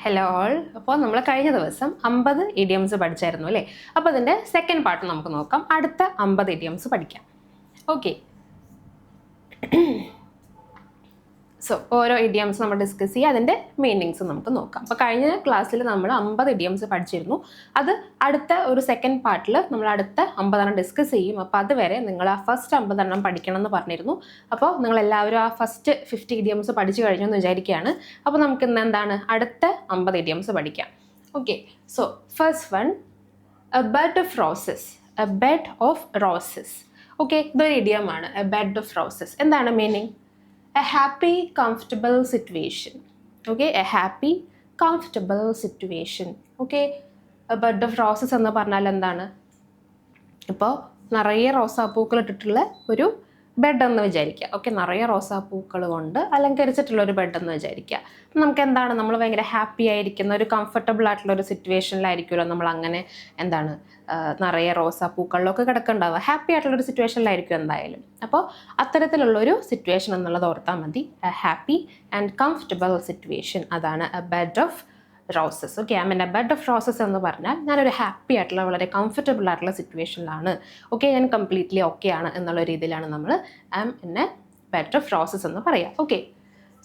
Hello all. അപ്പോൾ നമ്മൾ കഴിഞ്ഞ ദിവസം 50 ഇഡിയംസ് പഠിച്ചായിരുന്നു അല്ലേ? അപ്പോൾ അതിൻ്റെ സെക്കൻഡ് പാർട്ട് നമുക്ക് നോക്കാം. അടുത്ത 50 ഇഡിയംസ് പഠിക്കാം. ഓക്കെ, സോ ഓരോ ഇഡിയംസ് നമ്മൾ ഡിസ്കസ് ചെയ്യുക, അതിൻ്റെ മീനിങ്സ് നമുക്ക് നോക്കാം. അപ്പോൾ കഴിഞ്ഞ ക്ലാസ്സിൽ നമ്മൾ 50 ഇഡിയംസ് പഠിച്ചിരുന്നു. അത് അടുത്ത ഒരു സെക്കൻഡ് പാർട്ടിൽ നമ്മൾ അടുത്ത 50 ഡിസ്കസ് ചെയ്യും. അപ്പോൾ അതുവരെ നിങ്ങൾ ആ ഫസ്റ്റ് 50 പഠിക്കണം എന്ന് പറഞ്ഞിരുന്നു. അപ്പോൾ നിങ്ങളെല്ലാവരും ആ ഫസ്റ്റ് 50 ഇഡിയംസ് പഠിച്ചു കഴിഞ്ഞു എന്ന് വിചാരിക്കുകയാണ്. അപ്പോൾ നമുക്ക് ഇന്ന് എന്താണ് അടുത്ത 50 ഇഡിയംസ് പഠിക്കാം. Okay, so first one, A bed of roses. A bed of roses. Okay, ഇതൊരു ഇഡിയമാണ്. എ ബെഡ് ഓഫ് റോസസ് എന്താണ് meaning? A happy, comfortable situation. Okay, a happy, comfortable situation. Okay, a bed of roses എന്ന് പറഞ്ഞാൽ എന്താണ്? ഇപ്പോൾ നിറയെ റോസാപ്പൂക്കൾ ഇട്ടിട്ടുള്ള ഒരു bed എന്ന് വിചാരിക്കുക. ഓക്കെ, നിറയെ റോസാപ്പൂക്കൾ കൊണ്ട് അലങ്കരിച്ചിട്ടുള്ള ഒരു ബെഡ് എന്ന് വിചാരിക്കുക. നമുക്ക് എന്താണ്, നമ്മൾ ഭയങ്കര ഹാപ്പി ആയിരിക്കുന്ന ഒരു കംഫർട്ടബിൾ ആയിട്ടുള്ള ഒരു സിറ്റുവേഷനിലായിരിക്കുമല്ലോ നമ്മൾ അങ്ങനെ എന്താണ് നിറയെ റോസാപ്പൂക്കളിലൊക്കെ കിടക്കുന്നുണ്ടാവുക. ഹാപ്പി ആയിട്ടുള്ളൊരു സിറ്റുവേഷനിലായിരിക്കും എന്തായാലും. അപ്പോൾ അത്തരത്തിലുള്ളൊരു സിറ്റുവേഷൻ എന്നുള്ളത് ഓർത്താൽ മതി. A happy and comfortable situation, അതാണ് a bed of roses. Okay, I mean a bed of roses എന്ന് പറഞ്ഞാൽ ഞാനൊരു ഹാപ്പി ആയിട്ടുള്ള വളരെ കംഫർട്ടബിൾ ആയിട്ടുള്ള സിറ്റുവേഷനിലാണ്. ഓക്കെ, ഞാൻ കംപ്ലീറ്റ്ലി ഓക്കെ ആണ് എന്നുള്ള രീതിയിലാണ് നമ്മൾ I am in a bed of roses എന്ന് പറയാം. ഓക്കെ,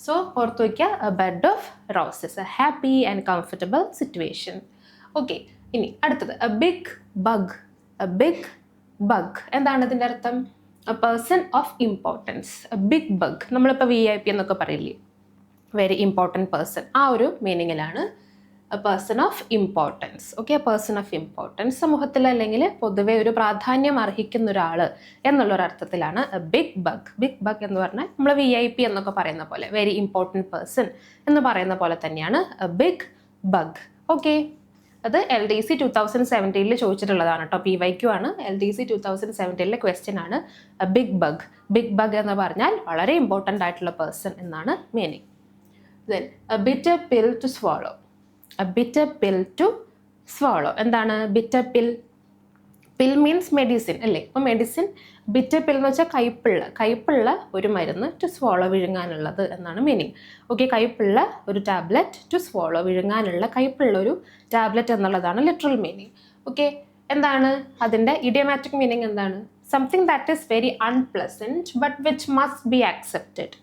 സോ ഓർത്ത് വയ്ക്കുക, a bed of roses, a happy and comfortable situation. Okay, ഇനി അടുത്തത് a big bug. A big bug എന്താണ് ഇതിൻ്റെ അർത്ഥം? A person of importance. A big bug, നമ്മളിപ്പോൾ VIP എന്നൊക്കെ പറയില്ലേ, വെരി ഇമ്പോർട്ടൻറ്റ് പേഴ്സൺ, ആ ഒരു മീനിങ്ങിലാണ് a person of importance. Okay, a person of importance, സമൂഹത്തിൽ അല്ലെങ്കിൽ പൊതുവെ ഒരു പ്രാധാന്യം അർഹിക്കുന്ന ഒരാൾ എന്നുള്ളൊരർത്ഥത്തിലാണ് a big bug. Big bug എന്ന് പറഞ്ഞാൽ നമ്മൾ VIP എന്നൊക്കെ പറയുന്ന പോലെ, വെരി ഇമ്പോർട്ടൻറ്റ് പേഴ്സൺ എന്ന് പറയുന്ന പോലെ തന്നെയാണ് എ ബിഗ് ബഗ്. ഓക്കെ, അത് LDC 2017 ചോദിച്ചിട്ടുള്ളതാണ് കേട്ടോ. PYQ ആണ്. LDC 2017 ക്വസ്റ്റ്യൻ ആണ്. A big bug. Big bug എന്ന് പറഞ്ഞാൽ വളരെ ഇമ്പോർട്ടൻ്റ് ആയിട്ടുള്ള പേഴ്സൺ എന്നാണ് meaning. Then a bitter pill to swallow. A bitter pill to swallow എന്താണ്? Bitter pill, pill means medicine അല്ലേ? അപ്പോൾ മെഡിസിൻ, ബിറ്റർ പിൽ എന്ന് വെച്ചാൽ കയ്പുള്ള ഒരു മരുന്ന്, ടു സ്വോളോ വിഴുങ്ങാനുള്ളത് എന്നാണ് മീനിങ്. ഓക്കെ, കയ്പുള്ള ഒരു ടാബ്ലറ്റ്, ടു സ്വോളോ വിഴുങ്ങാനുള്ള കയ്പുള്ള ഒരു ടാബ്ലറ്റ് എന്നുള്ളതാണ് ലിറ്ററൽ മീനിങ്. ഓക്കെ, എന്താണ് അതിൻ്റെ ഇഡിയോമാറ്റിക് മീനിങ്? എന്താണ്? Something that is very unpleasant but which must be accepted.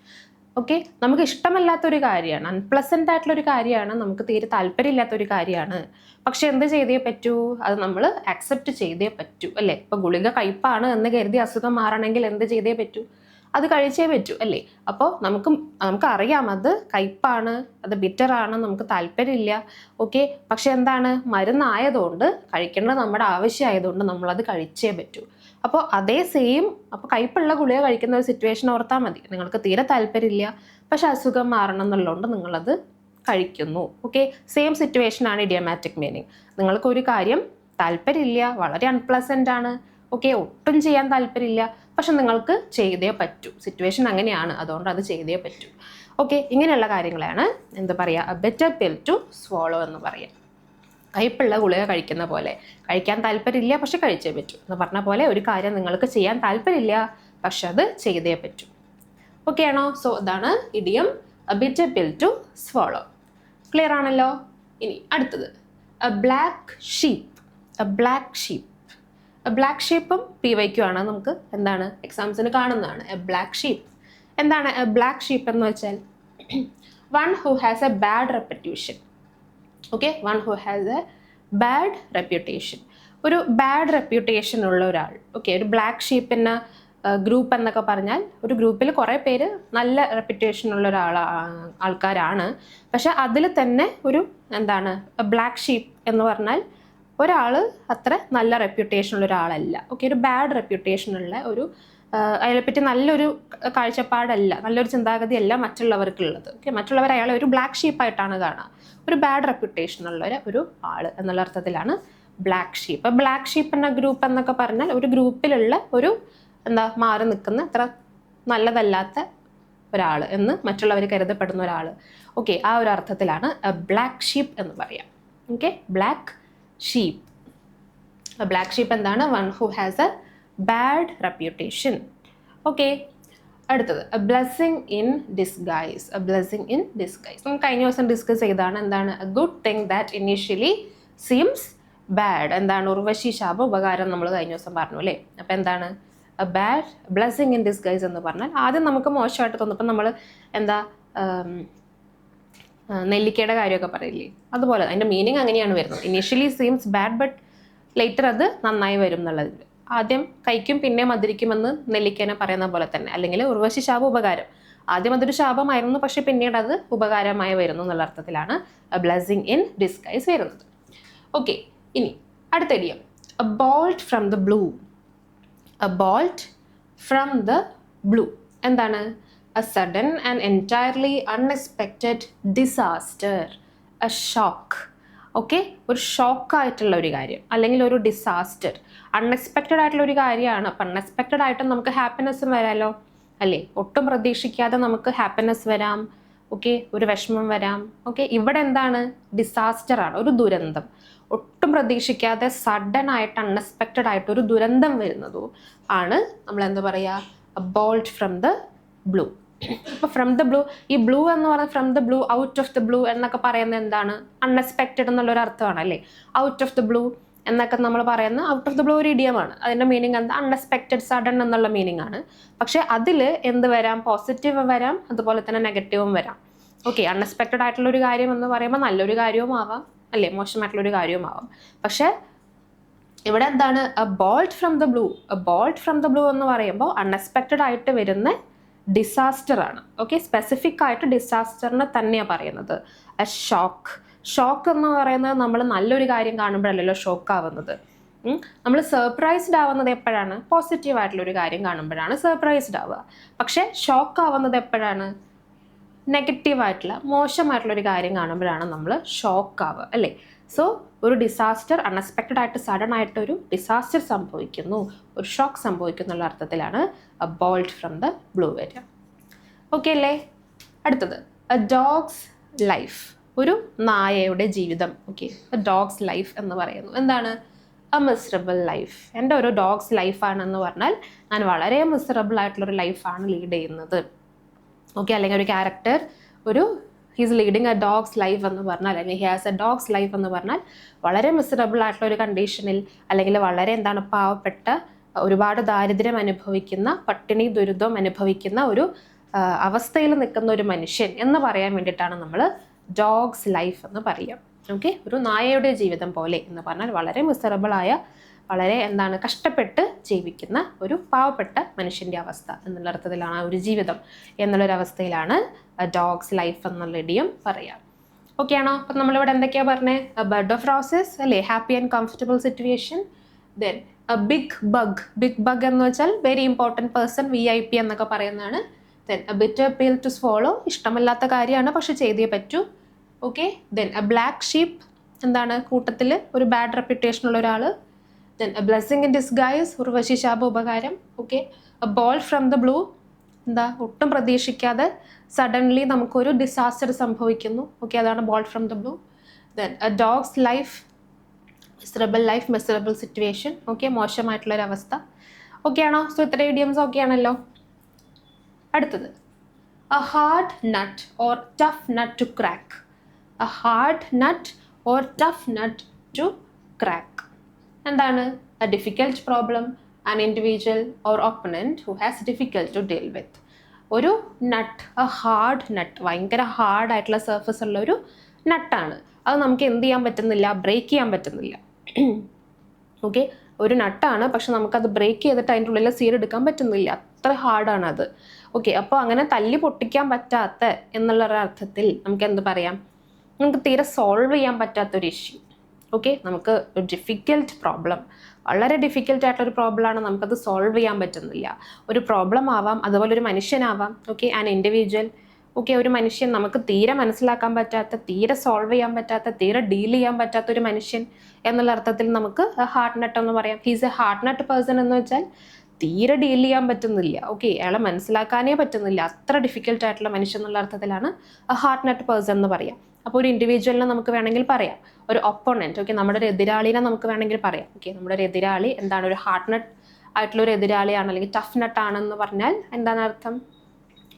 Okay, നമുക്ക് ഇഷ്ടമല്ലാത്തൊരു കാര്യമാണ്, അൺപ്ലസൻ്റ് ആയിട്ടുള്ളൊരു കാര്യമാണ്, നമുക്ക് തീരെ താല്പര്യമില്ലാത്തൊരു കാര്യമാണ്. പക്ഷെ എന്ത് ചെയ്തേ പറ്റൂ? അത് നമ്മൾ ആക്സെപ്റ്റ് ചെയ്തേ പറ്റൂ അല്ലേ? ഇപ്പോൾ ഗുളിക കയ്പാണ് എന്ന് കരുതി അസുഖം മാറണമെങ്കിൽ എന്ത് ചെയ്തേ പറ്റൂ? അത് കഴിച്ചേ പറ്റൂ അല്ലേ? അപ്പോൾ നമുക്കറിയാം അത് കയ്പാണ്, അത് ബിറ്ററാണ്, നമുക്ക് താല്പര്യമില്ല. ഓക്കെ, പക്ഷെ എന്താണ്, മരുന്നായതുകൊണ്ട്, കഴിക്കേണ്ടത് നമ്മുടെ ആവശ്യമായതുകൊണ്ട് നമ്മളത് കഴിച്ചേ പറ്റൂ. അപ്പോൾ അതേ സെയിം, അപ്പോൾ കയ്പുള്ള ഗുളിക കഴിക്കുന്ന ഒരു സിറ്റുവേഷൻ ഓർത്താൽ മതി. നിങ്ങൾക്ക് തീരെ താല്പര്യമില്ല, പക്ഷെ അസുഖം മാറണം എന്നുള്ളതുകൊണ്ട് നിങ്ങളത് കഴിക്കുന്നു. ഓക്കെ, സെയിം സിറ്റുവേഷനാണ് ഇഡിയോമാറ്റിക് മീനിങ്. നിങ്ങൾക്കൊരു കാര്യം താല്പര്യമില്ല, വളരെ അൺപ്ലസൻ്റ് ആണ്, ഓക്കെ, ഒട്ടും ചെയ്യാൻ താല്പര്യമില്ല, പക്ഷെ നിങ്ങൾക്ക് ചെയ്തേ പറ്റൂ. സിറ്റുവേഷൻ അങ്ങനെയാണ്, അതുകൊണ്ട് അത് ചെയ്തേ പറ്റൂ. ഓക്കെ, ഇങ്ങനെയുള്ള കാര്യങ്ങളാണ് എന്ത് പറയുക, a better pill to swallow എന്ന് പറയാം. കയ്പുള്ള ഗുളിക കഴിക്കുന്ന പോലെ, കഴിക്കാൻ താല്പര്യമില്ല പക്ഷെ കഴിച്ചേ പറ്റൂ എന്ന് പറഞ്ഞ പോലെ, ഒരു കാര്യം നിങ്ങൾക്ക് ചെയ്യാൻ താല്പര്യമില്ല പക്ഷെ അത് ചെയ്തേ പറ്റൂ. ഓക്കെ ആണോ? സോ അതാണ് idiom a bitter pill to swallow. Clear ആണല്ലോ? ഇനി അടുത്തത് a black sheep. A black sheep. A black ഷീപ്പും PYQ ആണ്, നമുക്ക് എന്താണ് എക്സാംസിന് കാണുന്നതാണ്. എ ബ്ലാക്ക് ഷീപ്പ് എന്താണ്? എ ബ്ലാക്ക് ഷീപ്പ് എന്ന് വെച്ചാൽ one who has a bad reputation. Okay, one who has a bad reputation, ഒരു ബാഡ് റെപ്യൂട്ടേഷൻ ഉള്ള ഒരാൾ. ഓക്കെ, ഒരു ബ്ലാക്ക് ഷീപ്പിന് ഗ്രൂപ്പ് എന്നൊക്കെ പറഞ്ഞാൽ ഒരു ഗ്രൂപ്പിൽ കുറേ പേര് നല്ല റെപ്യൂട്ടേഷൻ ഉള്ള ആൾക്കാരാണ്, പക്ഷെ അതിൽ തന്നെ ഒരു എന്താണ് ബ്ലാക്ക് ഷീപ്പ് എന്ന് പറഞ്ഞാൽ ഒരാൾ അത്ര നല്ല റെപ്യൂട്ടേഷൻ ഉള്ള ഒരാളല്ല. ഓക്കെ, ഒരു ബാഡ് റെപ്യൂട്ടേഷൻ ഉള്ള ഒരു, അതിനെപ്പറ്റി നല്ലൊരു കാഴ്ചപ്പാടല്ല, നല്ലൊരു ചിന്താഗതിയല്ല മറ്റുള്ളവർക്കുള്ളത്. ഓക്കെ, മറ്റുള്ളവർ അയാളെ ഒരു ബ്ലാക്ക് ഷീപ്പായിട്ടാണ് കാണുക, ഒരു ബാഡ് റെപ്യൂട്ടേഷൻ ഉള്ള ഒരു ആൾ എന്നുള്ള അർത്ഥത്തിലാണ് ബ്ലാക്ക് ഷീപ്പ്. ബ്ലാക്ക് ഷീപ്പ് എന്ന ഗ്രൂപ്പ് എന്നൊക്കെ പറഞ്ഞാൽ ഒരു ഗ്രൂപ്പിലുള്ള ഒരു മാറി നിൽക്കുന്ന, അത്ര നല്ലതല്ലാത്ത ഒരാൾ എന്ന് മറ്റുള്ളവർ കരുതപ്പെടുന്ന ഒരാൾ. ഓക്കെ, ആ ഒരു അർത്ഥത്തിലാണ് ബ്ലാക്ക് ഷീപ്പ് എന്ന് പറയാം. Okay, black sheep. Black sheep എന്താണ്? One who has a bad reputation. Okay, അടുത്തത് a blessing in disguise. A blessing in disguise നമുക്ക് കഴിഞ്ഞ ദിവസം ഡിസ്കസ് ചെയ്താണ്. എന്താണ്? A good thing that initially seems bad. എന്താണ്? ഉർവശി ശാപ ഉപകാരം നമ്മൾ കഴിഞ്ഞ ദിവസം പറഞ്ഞു അല്ലേ? അപ്പം എന്താണ് A bad blessing in disguise എന്ന് പറഞ്ഞാൽ ആദ്യം നമുക്ക് മോശമായിട്ട് തോന്നും. ഇപ്പം നമ്മൾ എന്താ നെല്ലിക്കയുടെ കാര്യമൊക്കെ പറയില്ലേ, അതുപോലെ അതിൻ്റെ മീനിങ് അങ്ങനെയാണ് വരുന്നത്. Initially seems bad but later അത് നന്നായി വരും എന്നുള്ളതിൽ. ആദ്യം കഴിക്കും പിന്നെ മധുരിക്കുമെന്ന് നെല്ലിക്കേനെ പറയുന്ന പോലെ തന്നെ. അല്ലെങ്കിൽ ഉർവശി ശാപ ഉപകാരം. ആദ്യം അതൊരു ശാപമായിരുന്നു, പക്ഷെ പിന്നീട് അത് ഉപകാരമായി വരുന്നു എന്നുള്ള അർത്ഥത്തിലാണ് എ ബ്ലെസ്സിങ് ഇൻ ഡിസ്ഗൈസ് വരുന്നത്. ഓക്കെ, ഇനി അടുത്ത idiom a bolt from the blue. A bolt from the blue എന്താണ്? A sudden and entirely unexpected disaster, a shock. Okay, ഒരു ഷോക്കായിട്ടുള്ള ഒരു കാര്യം അല്ലെങ്കിൽ ഒരു ഡിസാസ്റ്റർ. അൺഎക്സ്പെക്റ്റഡ് ആയിട്ടുള്ള ഒരു കാര്യമാണ്. അപ്പം അൺഎക്സ്പെക്റ്റഡ് ആയിട്ട് നമുക്ക് ഹാപ്പിനെസ്സും വരാമല്ലോ അല്ലേ? ഒട്ടും പ്രതീക്ഷിക്കാതെ നമുക്ക് ഹാപ്പിനെസ് വരാം. ഓക്കെ, ഒരു വിഷമം വരാം. ഓക്കെ, ഇവിടെ എന്താണ്? ഡിസാസ്റ്റർ ആണ്, ഒരു ദുരന്തം. ഒട്ടും പ്രതീക്ഷിക്കാതെ സഡൻ ആയിട്ട് അൺഎക്സ്പെക്റ്റഡ് ആയിട്ട് ഒരു ദുരന്തം വരുന്നതും ആണ് നമ്മൾ എന്താ പറയുക? Bolt from the blue. ഇപ്പോൾ ഫ്രം ദ ബ്ലൂ, ഈ ബ്ലൂ എന്ന് പറഞ്ഞാൽ from the blue, out of the blue എന്നൊക്കെ പറയുന്നത് എന്താണ്? അൺഎക്സ്പെക്റ്റഡ് എന്നുള്ളൊരു അർത്ഥമാണ് അല്ലേ? ഔട്ട് ഓഫ് ദ ബ്ലൂ എന്നൊക്കെ നമ്മൾ പറയുന്ന ഔട്ട് ഓഫ് ദ ബ്ലൂ ഒരു ഇഡിയമാണ്. അതിൻ്റെ മീനിങ് എന്താ? അൺഎക്സ്പെക്റ്റഡ്, സഡൻ എന്നുള്ള മീനിങ് ആണ്. പക്ഷേ അതിൽ എന്ത് വരാം? പോസിറ്റീവ് വരാം, അതുപോലെ തന്നെ നെഗറ്റീവും വരാം. ഓക്കെ, അൺഎക്സ്പെക്റ്റഡ് ആയിട്ടുള്ള ഒരു കാര്യം എന്ന് പറയുമ്പോൾ നല്ലൊരു കാര്യവും ആവാം അല്ലേ, മോശമായിട്ടുള്ളൊരു കാര്യവും ആവാം. പക്ഷേ ഇവിടെ എന്താണ്? A bolt from the blue. A bolt from the blue എന്ന് പറയുമ്പോൾ അൺഎക്സ്പെക്റ്റഡ് ആയിട്ട് വരുന്ന ഡിസാസ്റ്റർ ആണ്. ഓക്കെ, സ്പെസിഫിക് ആയിട്ട് ഡിസാസ്റ്ററിനെ തന്നെയാണ് പറയുന്നത്. A shock. ഷോക്ക് എന്ന് പറയുന്നത് നമ്മൾ നല്ലൊരു കാര്യം കാണുമ്പോഴല്ലല്ലോ ഷോക്ക് ആവുന്നത്. നമ്മൾ സർപ്രൈസ്ഡ് ആവുന്നത് എപ്പോഴാണ്? പോസിറ്റീവ് ആയിട്ടുള്ള ഒരു കാര്യം കാണുമ്പോഴാണ് സർപ്രൈസ്ഡ് ആവുക. പക്ഷേ ഷോക്ക് ആവുന്നത് എപ്പോഴാണ്? നെഗറ്റീവ് ആയിട്ടുള്ള, മോശമായിട്ടുള്ള ഒരു കാര്യം കാണുമ്പോഴാണ് നമ്മൾ ഷോക്ക് ആവുക അല്ലേ? സോ ഒരു ഡിസാസ്റ്റർ, അൺഎക്സ്പെക്റ്റഡ് ആയിട്ട് സഡൻ ആയിട്ട് ഒരു ഡിസാസ്റ്റർ സംഭവിക്കുന്നു, ഒരു ഷോക്ക് സംഭവിക്കുന്നു എന്നുള്ള അർത്ഥത്തിലാണ് A bolt from the blue വരിക. ഓക്കെ അല്ലേ? അടുത്തത് എ ഡോഗ്സ് ലൈഫ്. ഒരു നായയുടെ ജീവിതം. ഓക്കെ, എ ഡോഗ്സ് ലൈഫ് എന്ന് പറയുന്നു എന്താണ്? A miserable life. എൻ്റെ ഒരു ഡോഗ്സ് ലൈഫാണെന്ന് പറഞ്ഞാൽ ഞാൻ വളരെ മിസറബിൾ ആയിട്ടുള്ളൊരു ലൈഫാണ് ലീഡ് ചെയ്യുന്നത്. ഓക്കെ, അല്ലെങ്കിൽ ഒരു ക്യാരക്ടർ ഒരു he's leading A dog's life എന്ന് പറഞ്ഞാൽ, അല്ലെങ്കിൽ he has A dog's life എന്ന് പറഞ്ഞാൽ വളരെ മിസറബിൾ ആയിട്ടുള്ള ഒരു കണ്ടീഷനിൽ, അല്ലെങ്കിൽ വളരെ എന്താണ് പാവപ്പെട്ട, ഒരുപാട് ദാരിദ്ര്യം അനുഭവിക്കുന്ന, പട്ടിണി ദുരിതം അനുഭവിക്കുന്ന ഒരു അവസ്ഥയിൽ നിൽക്കുന്ന ഒരു മനുഷ്യൻ എന്ന് പറയാൻ വേണ്ടിയിട്ടാണ് നമ്മൾ ഡോഗ്സ് ലൈഫ് എന്ന് പറയാം. ഓക്കെ, ഒരു നായയുടെ ജീവിതം പോലെ എന്ന് പറഞ്ഞാൽ വളരെ മിസറബിളായ, വളരെ എന്താണ് കഷ്ടപ്പെട്ട് ജീവിക്കുന്ന ഒരു പാവപ്പെട്ട മനുഷ്യൻ്റെ അവസ്ഥ എന്നുള്ള അർത്ഥത്തിലാണ് ആ ഒരു ജീവിതം എന്നുള്ളൊരവസ്ഥയിലാണ് ഡോഗ്സ് ലൈഫ് എന്നുള്ള ഇഡിയം പറയാം. ഓക്കെ ആണോ? അപ്പം നമ്മളിവിടെ എന്തൊക്കെയാണ് പറഞ്ഞത്? എ ബെഡ് ഓഫ് റോസസ് അല്ലേ, happy and comfortable situation. Then a big bug. Big bug എന്ന് വെച്ചാൽ വെരി ഇമ്പോർട്ടൻറ്റ് പേഴ്സൺ, VIP എന്നൊക്കെ പറയുന്നതാണ്. Then a bitter pill to swallow. ഇഷ്ടമല്ലാത്ത കാര്യമാണ് പക്ഷെ ചെയ്തേ പറ്റൂ. Okay, then a black sheep. എന്താണ്? കൂട്ടത്തിൽ ഒരു ബാഡ് റെപ്യൂട്ടേഷനുള്ള ഒരാൾ. Then a blessing in disguise. Urvashi ശാപ ഉപകാരം. Okay, A ball from the blue. എന്താ? ഒട്ടും പ്രതീക്ഷിക്കാതെ സഡൻലി നമുക്കൊരു ഡിസാസ്റ്റർ സംഭവിക്കുന്നു. ഓക്കെ, അതാണ് ball from the blue. Then a dog's life, miserable life, miserable situation. Okay, മോശമായിട്ടുള്ളൊരവസ്ഥ. ഓക്കെ ആണോ? സോ ഇത്ര ഇഡിയംസ് ഓക്കെ ആണല്ലോ. അടുത്തത് a hard nut or tough nut to crack. A hard nut or tough nut to crack എന്താണ്? A difficult problem, an individual or opponent who has difficult to deal with. ഒരു nut, A hard നട്ട്, ഭയങ്കര ഹാർഡായിട്ടുള്ള surface ഉള്ള ഒരു നട്ടാണ്. അത് നമുക്ക് എന്ത് ചെയ്യാൻ പറ്റുന്നില്ല? ബ്രേക്ക് ചെയ്യാൻ പറ്റുന്നില്ല. ഓക്കെ, ഒരു നട്ടാണ് പക്ഷെ നമുക്കത് ബ്രേക്ക് ചെയ്തിട്ട് അതിൻ്റെ ഉള്ളിൽ സീഡ് എടുക്കാൻ പറ്റുന്നില്ല, അത്ര ഹാർഡാണ് അത്. ഓക്കെ, അപ്പോൾ അങ്ങനെ തല്ലി പൊട്ടിക്കാൻ പറ്റാത്ത എന്നുള്ളൊരർത്ഥത്തിൽ നമുക്ക് എന്ത് പറയാം? നമുക്ക് തീരെ സോൾവ് ചെയ്യാൻ പറ്റാത്തൊരു ഇഷ്യൂ. ഓക്കെ, നമുക്ക് ഒരു ഡിഫിക്കൽട്ട് പ്രോബ്ലം, വളരെ ഡിഫിക്കൽട്ട് ആയിട്ടൊരു പ്രോബ്ലമാണ്, നമുക്കത് സോൾവ് ചെയ്യാൻ പറ്റുന്നില്ല. ഒരു പ്രോബ്ലം ആവാം, അതുപോലെ ഒരു മനുഷ്യനാവാം. Okay, an individual. ഓക്കെ, ഒരു മനുഷ്യൻ, നമുക്ക് തീരെ മനസ്സിലാക്കാൻ പറ്റാത്ത, തീരെ സോൾവ് ചെയ്യാൻ പറ്റാത്ത, തീരെ ഡീൽ ചെയ്യാൻ പറ്റാത്ത ഒരു മനുഷ്യൻ എന്നുള്ള അർത്ഥത്തിൽ നമുക്ക് ഹാർഡ് നട്ട് എന്ന് പറയാം. He's A hard nut person എന്ന് വെച്ചാൽ തീരെ ഡീൽ ചെയ്യാൻ പറ്റുന്നില്ല. ഓക്കെ, അയാളെ മനസ്സിലാക്കാനേ പറ്റുന്നില്ല, അത്ര ഡിഫിക്കൽട്ട് ആയിട്ടുള്ള മനുഷ്യൻ എന്നുള്ള അർത്ഥത്തിലാണ് ഹാർഡ് നട്ട് പേഴ്സൺ എന്ന് പറയാം. അപ്പോൾ ഒരു ഇൻഡിവിജ്വലിനെ നമുക്ക് വേണമെങ്കിൽ പറയാം, ഒരു ഒപ്പോണൻറ്റ്. ഓക്കെ, നമ്മുടെ ഒരു എതിരാളിനെ നമുക്ക് വേണമെങ്കിൽ പറയാം. ഓക്കെ, നമ്മുടെ ഒരു എതിരാളി എന്താണ്? ഒരു ഹാർഡ് നട്ട് ആയിട്ടുള്ള ഒരു എതിരാളിയാണ്, അല്ലെങ്കിൽ ടഫ് നട്ട് ആണെന്ന് പറഞ്ഞാൽ എന്താണ് അർത്ഥം?